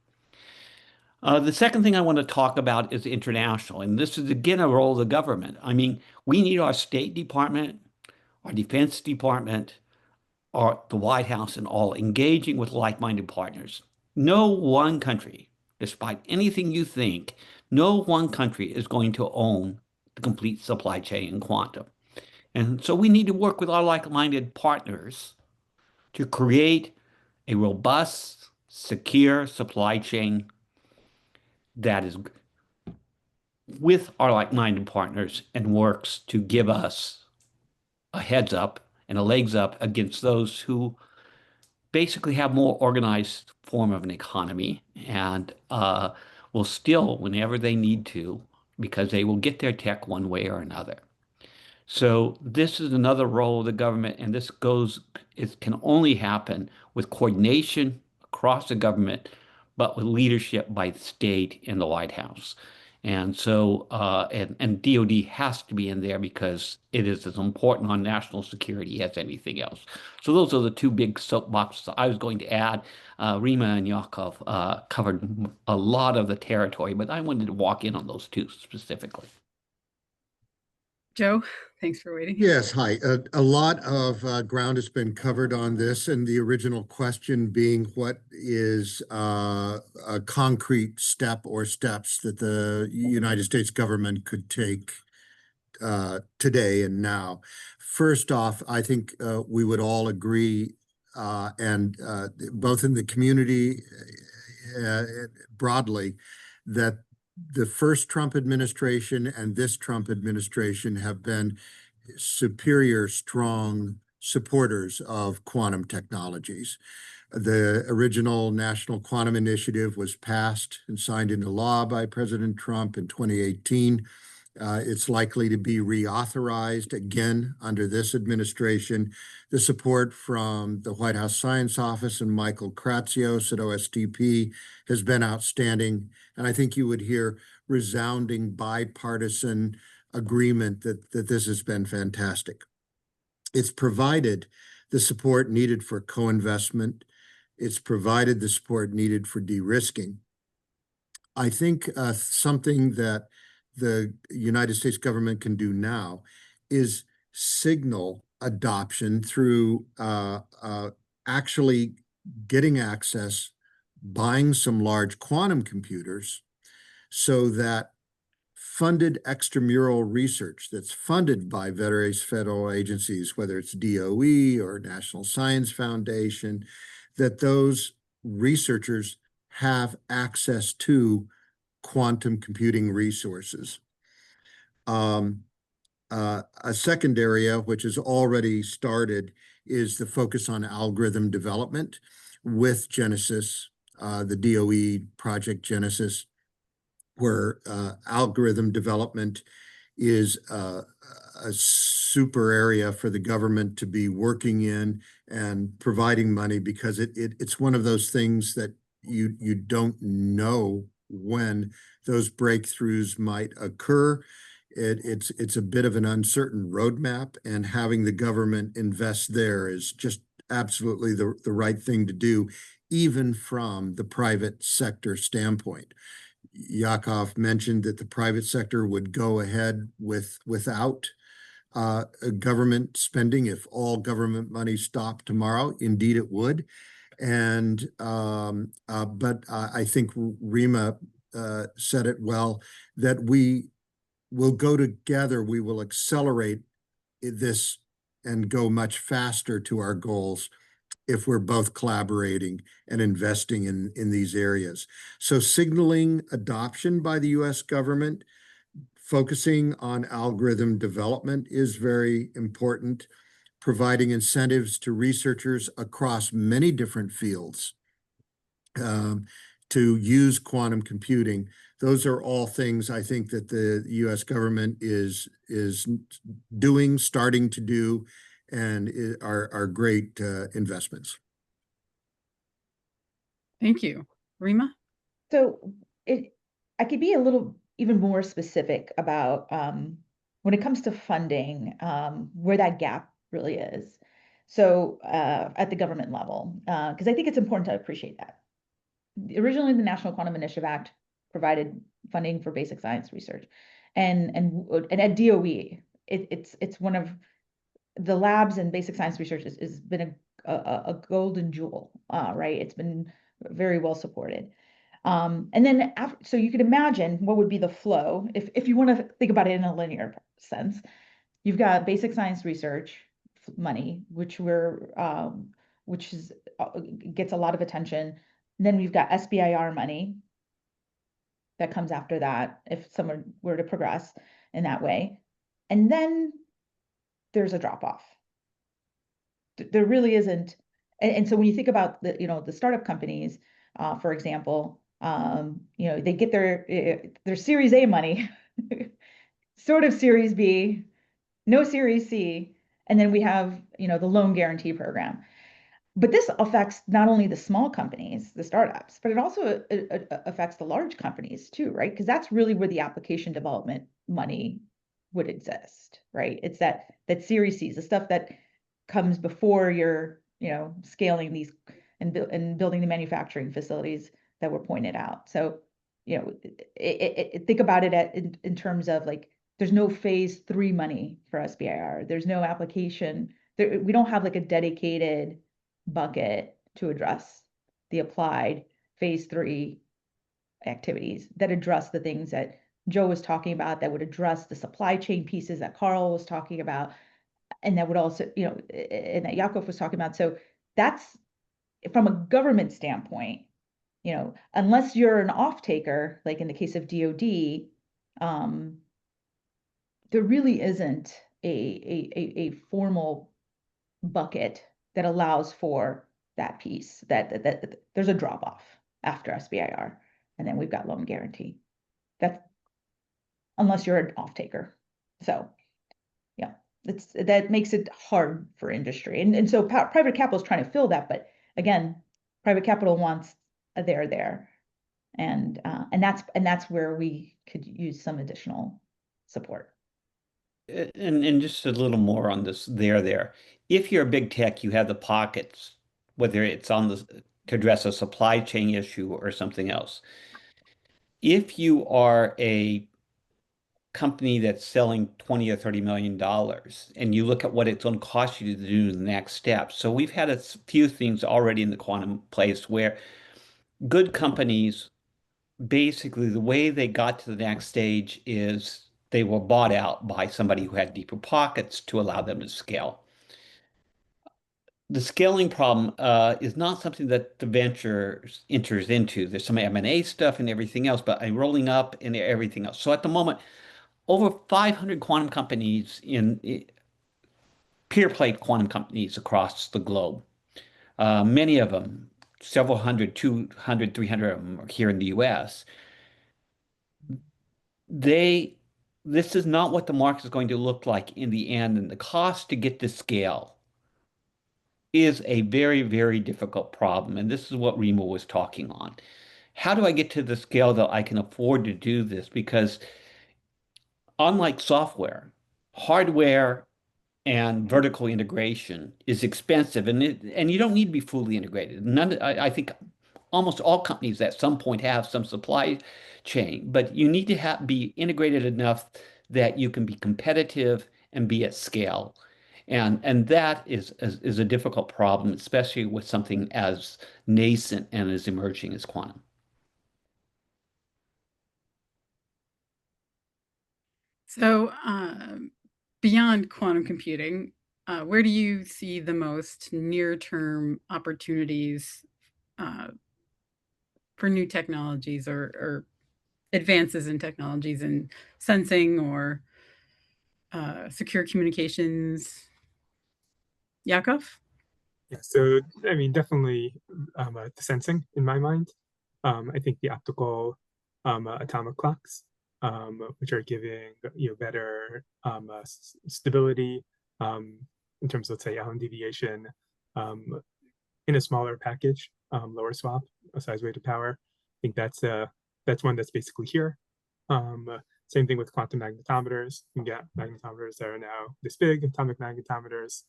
S4: The second thing I want to talk about is international, and this is again a role of the government. I mean, we need our State Department, our Defense Department, or the White House, and all engaging with like-minded partners. No one country, despite anything you think, no one country is going to own the complete supply chain in quantum. And so we need to work with our like-minded partners to create a robust, secure supply chain that is with our like-minded partners and works to give us a heads up and a legs up against those who basically have more organized form of an economy and will still, whenever they need to, because they will get their tech one way or another. So this is another role of the government, and it can only happen with coordination across the government, but with leadership by the state and the White House. And so, and DOD has to be in there because it is as important on national security as anything else. So those are the two big soapboxes I was going to add. Rima and Yaakov covered a lot of the territory, but I wanted to walk in on those two specifically.
S2: Joe, thanks for waiting.
S3: Yes, hi. A lot of ground has been covered on this, and the original question being what is a concrete step or steps that the United States government could take today and now. First off, I think we would all agree, and both in the community broadly, that the first Trump administration and this Trump administration have been superior, strong supporters of quantum technologies. The original National Quantum Initiative was passed and signed into law by President Trump in 2018. It's likely to be reauthorized again under this administration. The support from the White House Science Office and Michael Kratsios at OSTP has been outstanding. And I think you would hear resounding bipartisan agreement that this has been fantastic. It's provided the support needed for co-investment. It's provided the support needed for de-risking. I think something that the United States government can do now is signal adoption through actually getting access, buying some large quantum computers so that funded extramural research that's funded by various federal agencies, whether it's DOE or National Science Foundation, that those researchers have access to quantum computing resources. A second area, which has already started, is the focus on algorithm development with Genesis, the DOE project Genesis, where algorithm development is a super area for the government to be working in and providing money, because it's one of those things that you don't know when those breakthroughs might occur. It's a bit of an uncertain roadmap, and having the government invest there is just absolutely the right thing to do, even from the private sector standpoint. Yaakov mentioned that the private sector would go ahead without government spending if all government money stopped tomorrow. Indeed, it would. And but I think Rima said it well, that we will go together, we will accelerate this and go much faster to our goals if we're both collaborating and investing in these areas. So signaling adoption by the US government, focusing on algorithm development is very important, providing incentives to researchers across many different fields to use quantum computing. Those are all things I think that the US government is doing, starting to do, and are great investments.
S2: Thank you. Rima?
S6: So I could be a little even more specific about when it comes to funding, where that gap really is. So at the government level, because I think it's important to appreciate that. Originally, the National Quantum Initiative Act provided funding for basic science research, and at DOE, it's one of the labs and basic science research has been a golden jewel, right? It's been very well supported. And then so you could imagine what would be the flow if you want to think about it in a linear sense. You've got basic science research money, which gets a lot of attention. And then we've got SBIR money that comes after that if someone were to progress in that way. And then there's a drop off. There really isn't And so when you think about the, the startup companies, for example, they get their Series A money, sort of Series B, no Series C, and then we have, the loan guarantee program. But this affects not only the small companies, the startups, but it also affects the large companies too, right? Because that's really where the application development money would exist, right? It's that Series C, the stuff that comes before you're, scaling these and building the manufacturing facilities that were pointed out. So, think about it in terms of like, there's no phase 3 money for SBIR. There's no application. We don't have like a dedicated bucket to address the applied phase 3 activities that address the things that Joe was talking about, that would address the supply chain pieces that Carl was talking about, and that would also, and that Yaakov was talking about. So that's from a government standpoint, unless you're an off-taker, like in the case of DoD, there really isn't a formal bucket that allows for that piece, that there's a drop off after SBIR, and then we've got loan guarantee. That's unless you're an off taker. So yeah, that makes it hard for industry. And so private capital is trying to fill that, but again, private capital wants a there. And that's where we could use some additional support.
S4: And just a little more on this there. If you're a big tech, you have the pockets, whether it's to address a supply chain issue or something else. If you are a company that's selling $20 or $30 million and you look at what it's going to cost you to do the next step. So we've had a few things already in the quantum place where good companies, basically the way they got to the next stage is they were bought out by somebody who had deeper pockets to allow them to scale. The scaling problem is not something that the venture enters into. There's some M&A stuff and everything else, but I'm rolling up and everything else. So at the moment, over 500 quantum companies in pure play quantum companies across the globe. Many of them, several hundred, 200, 300 of them are here in the US. This is not what the market is going to look like in the end, and the cost to get to scale is a very, very difficult problem. And this is what Rima was talking on. How do I get to the scale that I can afford to do this? Because unlike software, hardware and vertical integration is expensive, and you don't need to be fully integrated. I think almost all companies at some point have some supply chain, but you need to be integrated enough that you can be competitive and be at scale. And that is a difficult problem, especially with something as nascent and as emerging as quantum.
S2: So beyond quantum computing, where do you see the most near-term opportunities for new technologies or advances in technologies in sensing or secure communications? Yaakov?
S5: Yeah, so I mean, definitely the sensing in my mind. I think the optical atomic clocks, which are giving better stability in terms of, let's say, Allen deviation in a smaller package, lower swap, a size weighted power. I think that's one that's basically here. Same thing with quantum magnetometers. You can get magnetometers that are now this big, atomic magnetometers.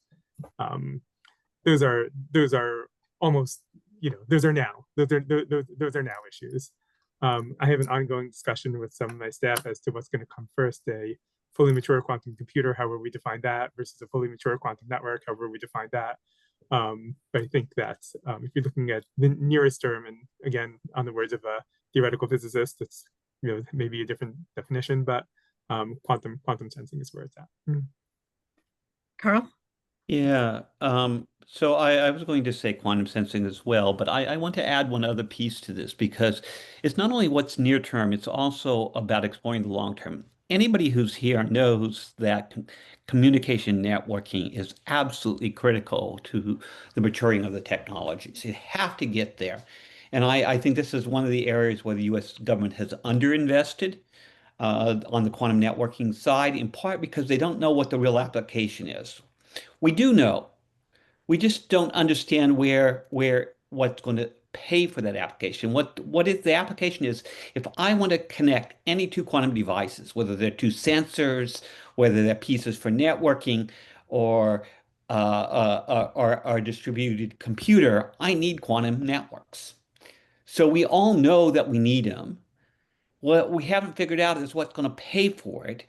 S5: Those are almost, those are now issues. I have an ongoing discussion with some of my staff as to what's going to come first, a fully mature quantum computer, however we define that, versus a fully mature quantum network, however we define that. But I think that if you're looking at the nearest term, and again, on the words of a theoretical physicist, it's maybe a different definition, but quantum sensing is where it's at.
S2: Carl?
S4: Yeah, so I was going to say quantum sensing as well, but I want to add one other piece to this because it's not only what's near term, it's also about exploring the long term. anybody who's here knows that communication networking is absolutely critical to the maturing of the technologies. You have to get there. And I think this is one of the areas where the US government has underinvested on the quantum networking side, in part because they don't know what the real application is. We do know. We just don't understand where what's going to pay for that application. What is the application is if I want to connect any two quantum devices, whether they're two sensors, whether they're pieces for networking, or a distributed computer, I need quantum networks. So we all know that we need them. What we haven't figured out is what's going to pay for it.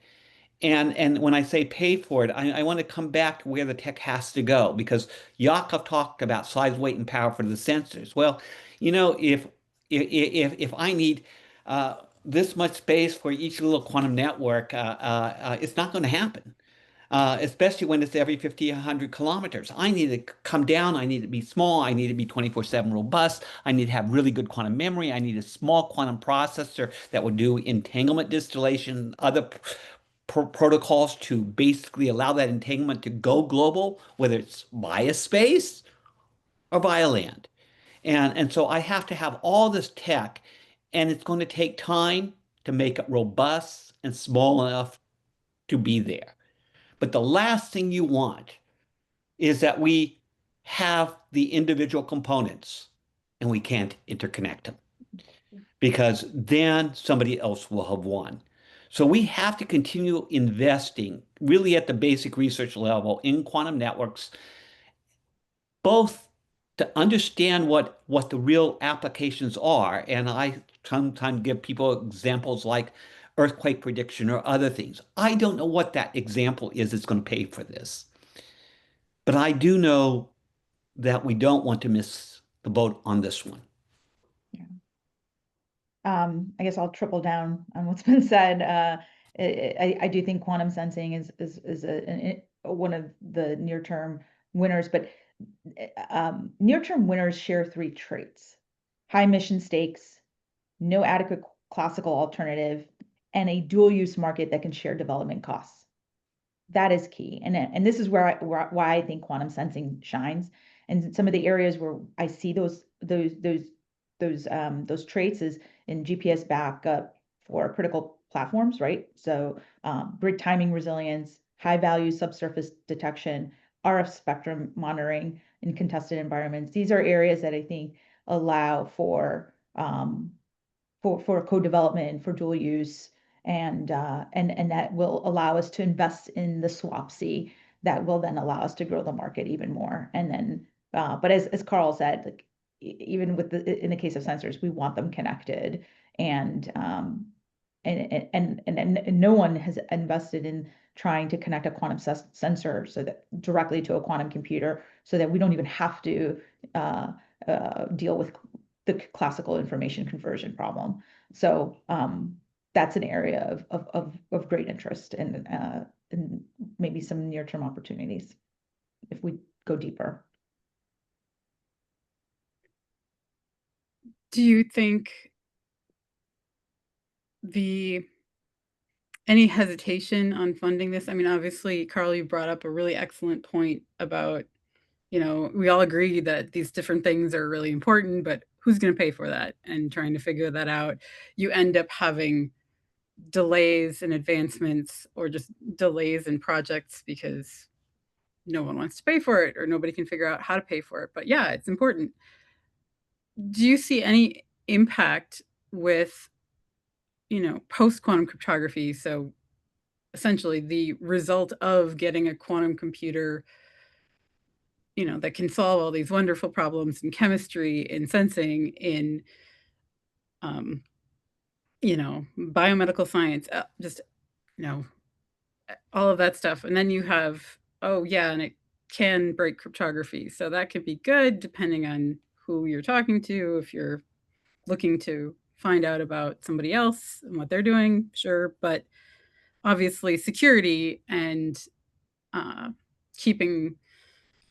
S4: And when I say pay for it, I want to come back to where the tech has to go because Yaakov talked about size, weight, and power for the sensors. Well, you know, if I need this much space for each little quantum network, it's not going to happen. Especially when it's every 50, 100 kilometers. I need to come down. I need to be small. I need to be 24/7 robust. I need to have really good quantum memory. I need a small quantum processor that will do entanglement distillation, other protocols to basically allow that entanglement to go global, whether it's via space or via land. And so I have to have all this tech, and it's going to take time to make it robust and small enough to be there. But the last thing you want is that we have the individual components and we can't interconnect them because then somebody else will have won. So we have to continue investing really at the basic research level in quantum networks, both to understand what the real applications are. And I sometimes give people examples like earthquake prediction or other things. I don't know what that example is that's going to pay for this. But I do know that we don't want to miss the boat on this one.
S6: Yeah. I guess I'll triple down on what's been said. I do think quantum sensing is one of the near-term winners, but near-term winners share three traits: high mission stakes, no adequate classical alternative, and a dual-use market that can share development costs. That is key, and this is why I think quantum sensing shines. And some of the areas where I see those traits is in GPS backup for critical platforms, right? So grid timing resilience, high value subsurface detection, RF spectrum monitoring in contested environments. These are areas that I think allow for co-development, for dual use, and that will allow us to invest in the SWaP-C that will then allow us to grow the market even more. And then, but as Carl said, like even with in the case of sensors, we want them connected, and no one has invested in trying to connect a quantum sensor so that directly to a quantum computer, so that we don't even have to deal with the classical information conversion problem. So that's an area of great interest and maybe some near-term opportunities if we go deeper.
S2: Do you think any hesitation on funding this? I mean, obviously, Carl, you brought up a really excellent point about, you know, we all agree that these different things are really important, but who's going to pay for that? And trying to figure that out, you end up having delays in advancements or just delays in projects because no one wants to pay for it or nobody can figure out how to pay for it. But yeah, it's important. Do you see any impact with, you know, post-quantum cryptography? So essentially the result of getting a quantum computer, you know, that can solve all these wonderful problems in chemistry, in sensing, in, you know, biomedical science, just, you know, all of that stuff. And then you have, oh yeah, and it can break cryptography. So that could be good depending on who you're talking to. If you're looking to find out about somebody else and what they're doing, sure. But obviously security and keeping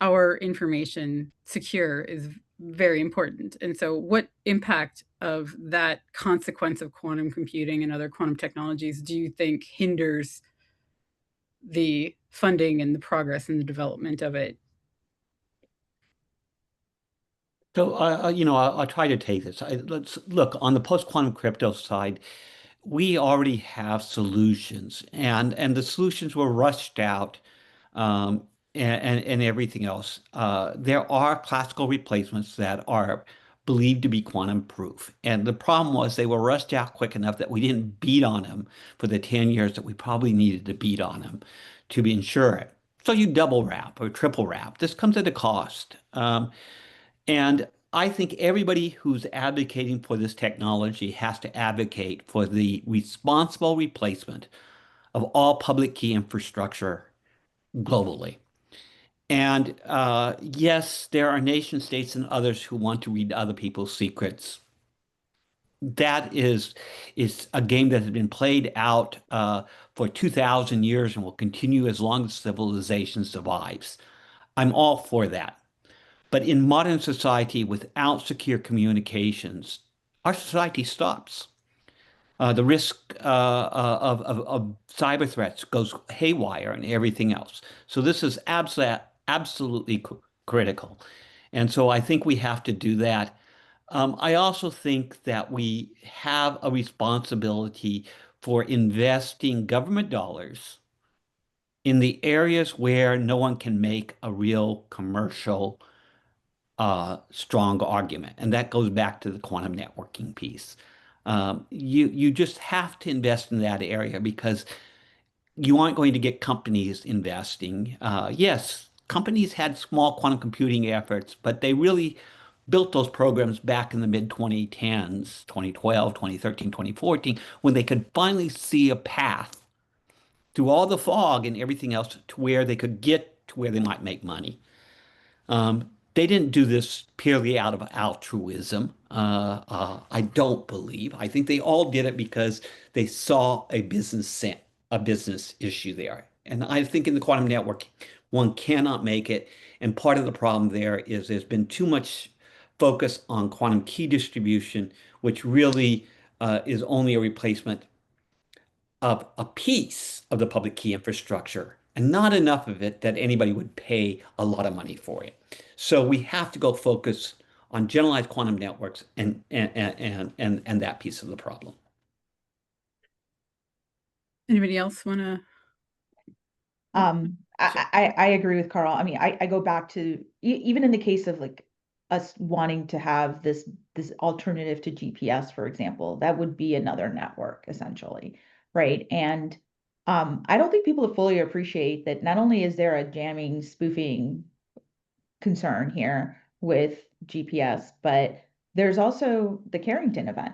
S2: our information secure is very important. And so what impact of that consequence of quantum computing and other quantum technologies do you think hinders the funding and the progress and the development of it?
S4: So, I'll try to take this. Let's look on the post-quantum crypto side. We already have solutions, and the solutions were rushed out, um, and everything else. There are classical replacements that are believed to be quantum proof, and the problem was they were rushed out quick enough that we didn't beat on them for the 10 years that we probably needed to beat on them to ensure it. So you double wrap or triple wrap. This comes at a cost. And I think everybody who's advocating for this technology has to advocate for the responsible replacement of all public key infrastructure globally. And yes, there are nation states and others who want to read other people's secrets. That is a game that has been played out for 2,000 years and will continue as long as civilization survives. I'm all for that. But in modern society, without secure communications, our society stops. The risk of cyber threats goes haywire and everything else. So this is absolutely critical. And so I think we have to do that. I also think that we have a responsibility for investing government dollars in the areas where no one can make a real commercial strong argument. And that goes back to the quantum networking piece. You just have to invest in that area because you aren't going to get companies investing. Yes, companies had small quantum computing efforts, but they really built those programs back in the mid 2010s, 2012, 2013, 2014, when they could finally see a path through all the fog and everything else to where they could get to where they might make money. They didn't do this purely out of altruism. I don't believe. I think they all did it because they saw a business issue there. And I think in the quantum network, one cannot make it. And part of the problem there is there's been too much focus on quantum key distribution, which really is only a replacement of a piece of the public key infrastructure and not enough of it that anybody would pay a lot of money for it. So we have to go focus on generalized quantum networks and that piece of the problem.
S2: Anybody else want to?
S6: I agree with Carl. I mean, I go back to even in the case of like us wanting to have this alternative to GPS, for example, that would be another network essentially, right? And I don't think people fully appreciate that not only is there a jamming, spoofing concern here with GPS, but there's also the Carrington event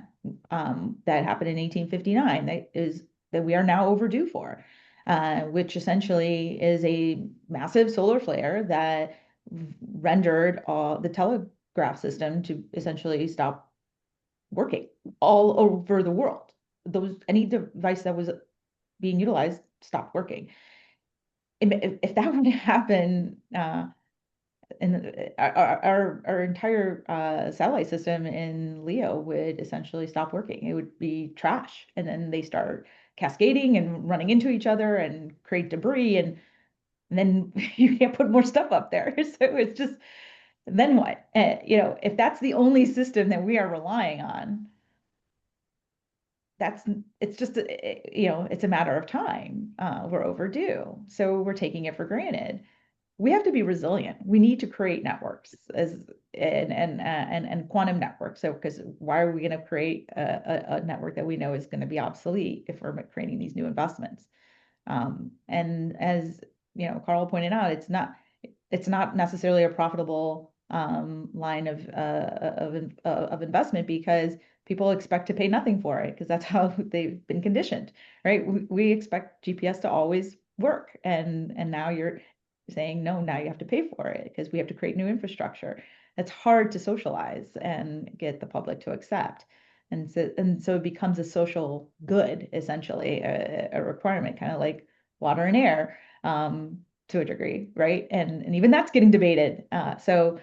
S6: that happened in 1859 that we are now overdue for, which essentially is a massive solar flare that rendered the telegraph system to essentially stop working all over the world. Any device that was being utilized stopped working. If that were to happen, and our entire satellite system in Leo would essentially stop working. It would be trash, and then they start cascading and running into each other and create debris, and then you can't put more stuff up there. So it's just, then what? If that's the only system that we are relying on, it's just it's a matter of time. We're overdue, so we're taking it for granted. We have to be resilient. We need to create networks and quantum networks. So, because why are we going to create a network that we know is going to be obsolete if we're creating these new investments? And as Carl pointed out, it's not necessarily a profitable line of investment because people expect to pay nothing for it because that's how they've been conditioned, right? We expect GPS to always work, and now you're saying no, now you have to pay for it because we have to create new infrastructure. That's hard to socialize and get the public to accept. And so it becomes a social good, essentially, a requirement, kind of like water and air, to a degree, right? And even that's getting debated. So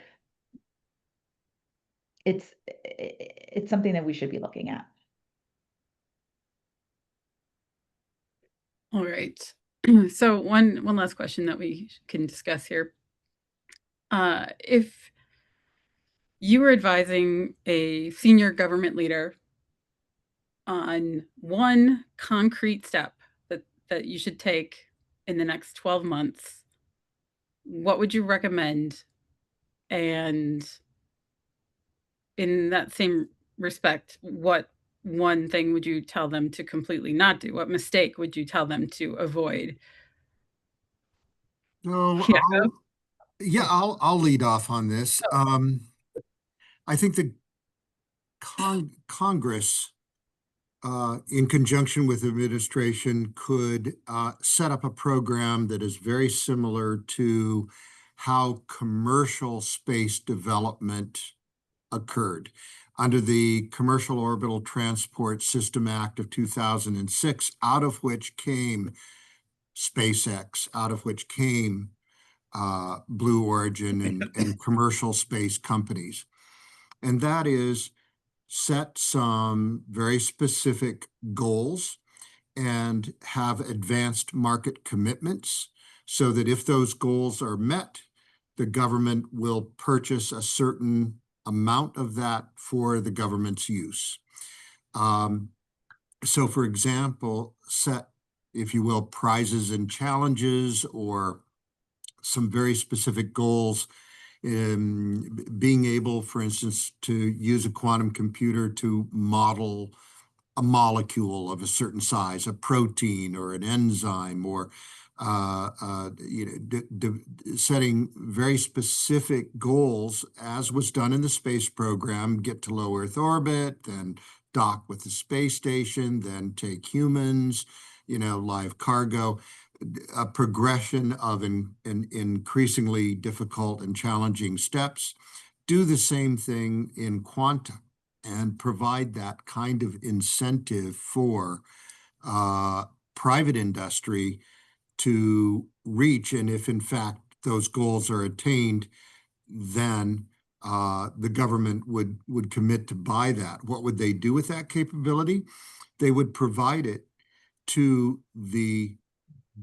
S6: it's something that we should be looking at.
S2: All right. So one last question that we can discuss here. If you were advising a senior government leader on one concrete step that you should take in the next 12 months, what would you recommend? And in that same respect, what one thing would you tell them to completely not do? What mistake would you tell them to avoid?
S3: So
S2: Yeah.
S3: I'll lead off on this. I think the Congress, in conjunction with administration, could set up a program that is very similar to how commercial space development occurred under the Commercial Orbital Transport System Act of 2006, out of which came SpaceX, out of which came Blue Origin and commercial space companies. And that is set some very specific goals and have advanced market commitments so that if those goals are met, the government will purchase a certain amount of that for the government's use. So for example, set, if you will, prizes and challenges or some very specific goals in being able, for instance, to use a quantum computer to model a molecule of a certain size, a protein or an enzyme, or setting very specific goals, as was done in the space program, get to low Earth orbit, then dock with the space station, then take humans, live cargo. A progression of increasingly difficult and challenging steps. Do the same thing in quantum and provide that kind of incentive for private industry to reach. And if in fact those goals are attained, then the government would commit to buy that. What would they do with that capability? They would provide it to the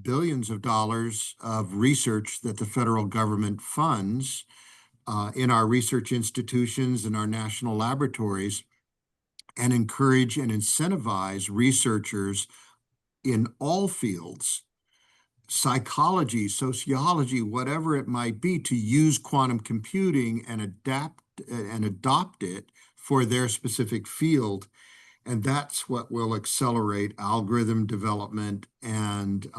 S3: billions of dollars of research that the federal government funds in our research institutions and our national laboratories, and encourage and incentivize researchers in all fields, psychology, sociology, whatever it might be, to use quantum computing and adopt it for their specific field. And that's what will accelerate algorithm development and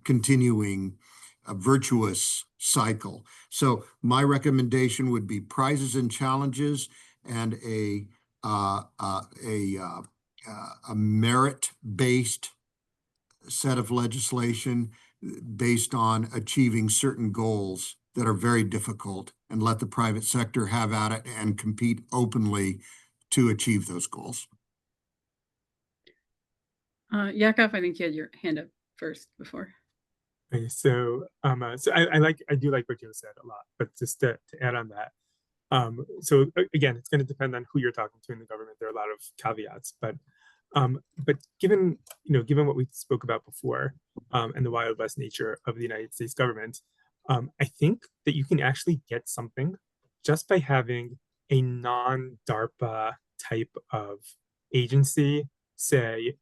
S3: continuing a virtuous cycle. So my recommendation would be prizes and challenges and a merit-based set of legislation based on achieving certain goals that are very difficult, and let the private sector have at it and compete openly to achieve those goals.
S2: Yaakov, I think you had your hand up first before.
S5: Okay, so I do like what Joe said a lot, but just to add on that, so again, it's going to depend on who you're talking to in the government. There are a lot of caveats, but given what we spoke about before, and the Wild West nature of the United States government, I think that you can actually get something just by having a non-DARPA type of agency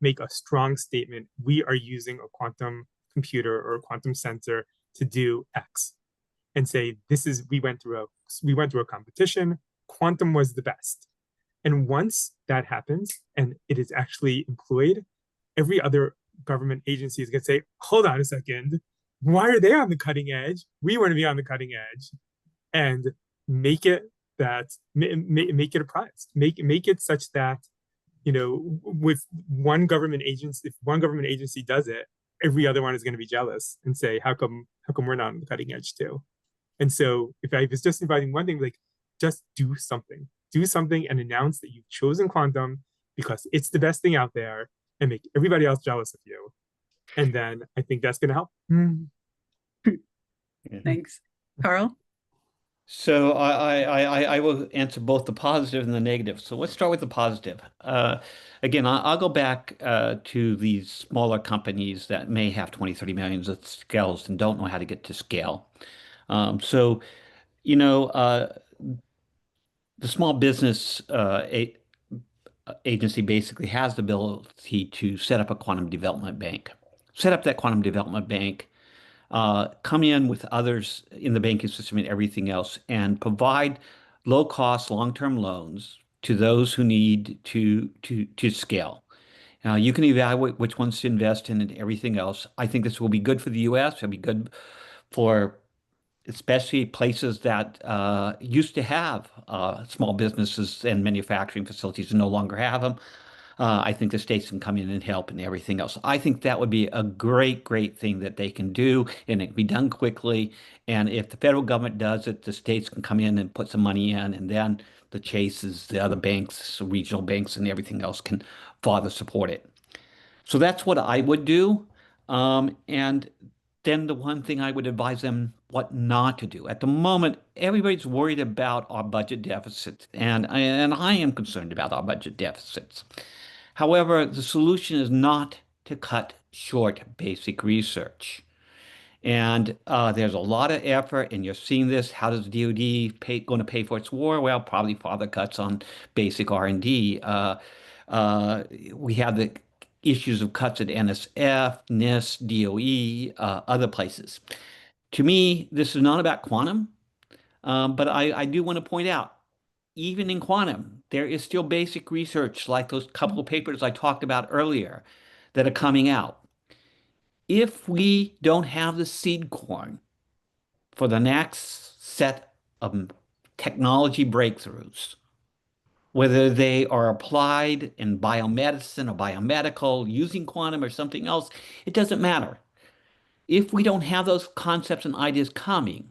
S5: make a strong statement: we are using a quantum computer or a quantum sensor to do X, and say, we went through a competition, quantum was the best. And once that happens and it is actually employed, every other government agency is going to say, hold on a second, why are they on the cutting edge? We want to be on the cutting edge. And make it a prize. Make it such that, with one government agency, if one government agency does it, every other one is going to be jealous and say, how come we're not on the cutting edge too? And so if I was just inviting one thing, like, just do something and announce that you've chosen quantum because it's the best thing out there, and make everybody else jealous of you. And then I think that's going to help.
S2: Thanks. Carl?
S4: So I will answer both the positive and the negative. So let's start with the positive. Again, I'll go back to these smaller companies that may have 20, 30 millions of scales and don't know how to get to scale. So, you know, the small business agency basically has the ability to set up a quantum development bank. Set up that quantum development bank, come in with others in the banking system and everything else, and provide low-cost, long-term loans to those who need to scale. You can evaluate which ones to invest in and everything else. I think this will be good for the U.S. It'll be good for especially places that used to have small businesses and manufacturing facilities and no longer have them. I think the states can come in and help and everything else. I think that would be a great, great thing that they can do, and it can be done quickly. And if the federal government does it, the states can come in and put some money in, and then the chases, the other banks, regional banks, and everything else can further support it. So that's what I would do. And then the one thing I would advise them what not to do. At the moment, everybody's worried about our budget deficit, and I am concerned about our budget deficits. However, the solution is not to cut short basic research. And there's a lot of effort, and you're seeing this. How does DoD going to pay for its war? Well, probably further cuts on basic R&D. We have the issues of cuts at NSF, NIST, DOE, other places. To me, this is not about quantum, but I do want to point out, even in quantum, there is still basic research like those couple of papers I talked about earlier that are coming out. If we don't have the seed corn for the next set of technology breakthroughs, whether they are applied in biomedicine or biomedical, using quantum or something else, it doesn't matter. If we don't have those concepts and ideas coming,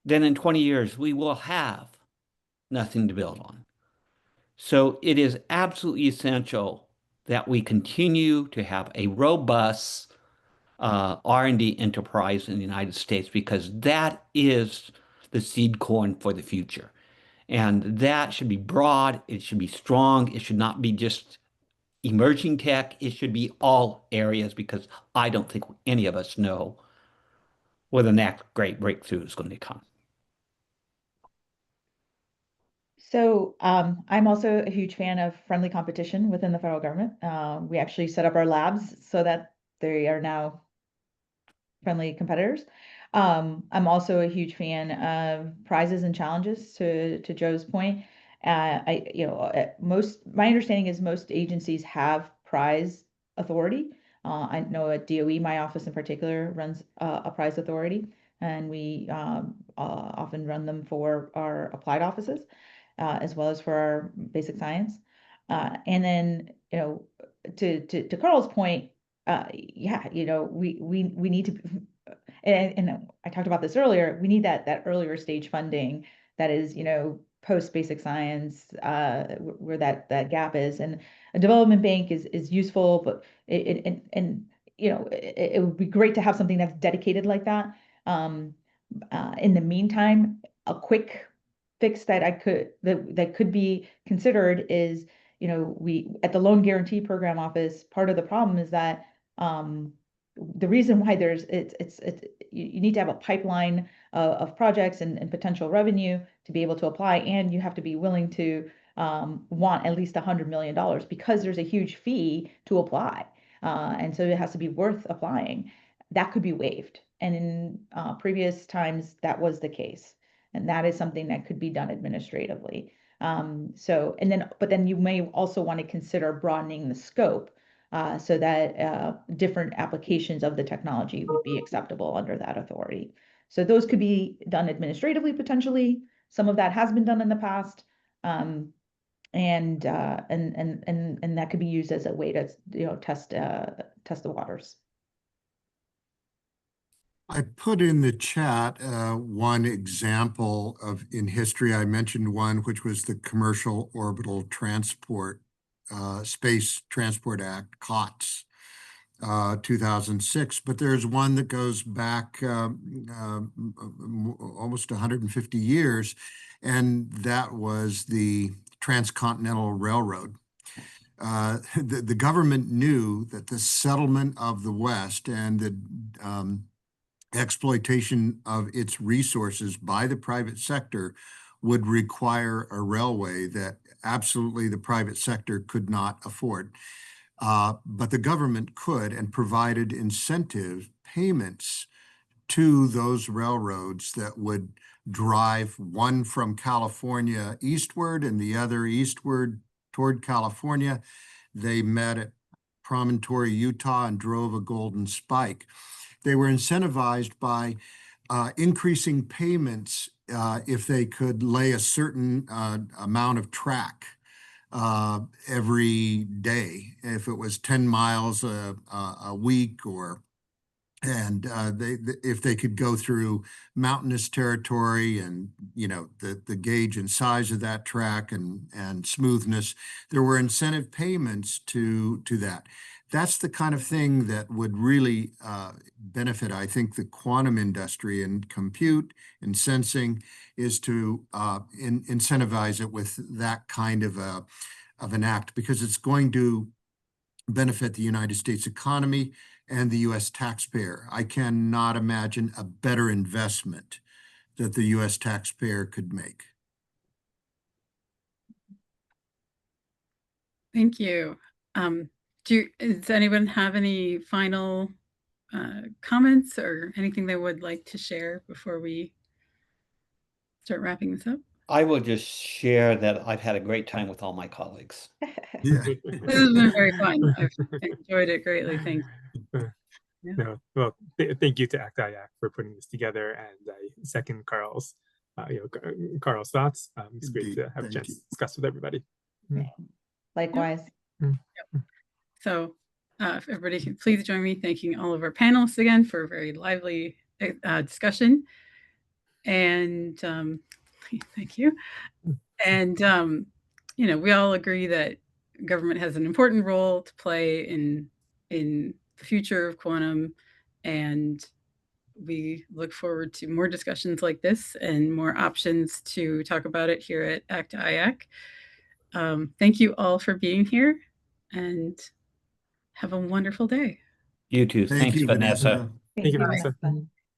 S4: then in 20 years, we will have nothing to build on. So it is absolutely essential that we continue to have a robust R&D enterprise in the United States, because that is the seed corn for the future. And that should be broad, it should be strong, it should not be just emerging tech, it should be all areas, because I don't think any of us know where the next great breakthrough is going to come.
S6: So I'm also a huge fan of friendly competition within the federal government. We actually set up our labs so that they are now friendly competitors. I'm also a huge fan of prizes and challenges. To Joe's point, my understanding is most agencies have prize authority. I know at DOE, my office in particular runs a prize authority, and we often run them for our applied offices, as well as for our basic science. And then, to Carl's point, we need to, and I talked about this earlier, we need that earlier stage funding that is, post basic science, where that gap is. And a development bank is useful, but it would be great to have something that's dedicated like that. In the meantime, a quick fix that could be considered is, we at the Loan Guarantee Program office, part of the problem is that the reason why you need to have a pipeline of projects and potential revenue to be able to apply, and you have to be willing to want at least $100 million, because there's a huge fee to apply, and so it has to be worth applying. That could be waived, and in previous times that was the case, and that is something that could be done administratively. But then you may also want to consider broadening the scope, so that different applications of the technology would be acceptable under that authority. So those could be done administratively, potentially. Some of that has been done in the past, and that could be used as a way to test the waters.
S3: I put in the chat one example in history. I mentioned one, which was the Commercial Orbital Transport Space Transport Act, COTS. 2006, but there's one that goes back almost 150 years, and that was the Transcontinental Railroad. The government knew that the settlement of the West and the exploitation of its resources by the private sector would require a railway that absolutely the private sector could not afford. But the government could and provided incentive payments to those railroads that would drive one from California eastward and the other eastward toward California. They met at Promontory, Utah, and drove a golden spike. They were incentivized by increasing payments if they could lay a certain amount of track every day, if it was 10 miles a week, or if they could go through mountainous territory, and the gauge and size of that track and smoothness, there were incentive payments to that. That's the kind of thing that would really benefit, I think, the quantum industry and compute and sensing, is to incentivize it with that kind of an act, because it's going to benefit the United States economy and the U.S. taxpayer. I cannot imagine a better investment that the U.S. taxpayer could make.
S2: Thank you. Does anyone have any final comments or anything they would like to share before we start wrapping this up?
S4: I will just share that I've had a great time with all my colleagues.
S3: Yeah.
S2: This has been very fun. I've enjoyed it greatly. Thank you. Yeah.
S5: No, well, thank you to ACT-IAC for putting this together, and I second Carl's thoughts. It's great to have a chance to discuss with everybody.
S6: Likewise.
S2: So if everybody can please join me thanking all of our panelists again for a very lively discussion. And thank you. And, we all agree that government has an important role to play in the future of quantum. And we look forward to more discussions like this and more options to talk about it here at ACT-IAC. Thank you all for being here, and have a wonderful day.
S4: You too.
S3: Thank
S4: Thanks,
S3: you,
S4: Vanessa.
S5: Thank you,
S6: Vanessa.
S5: Vanessa.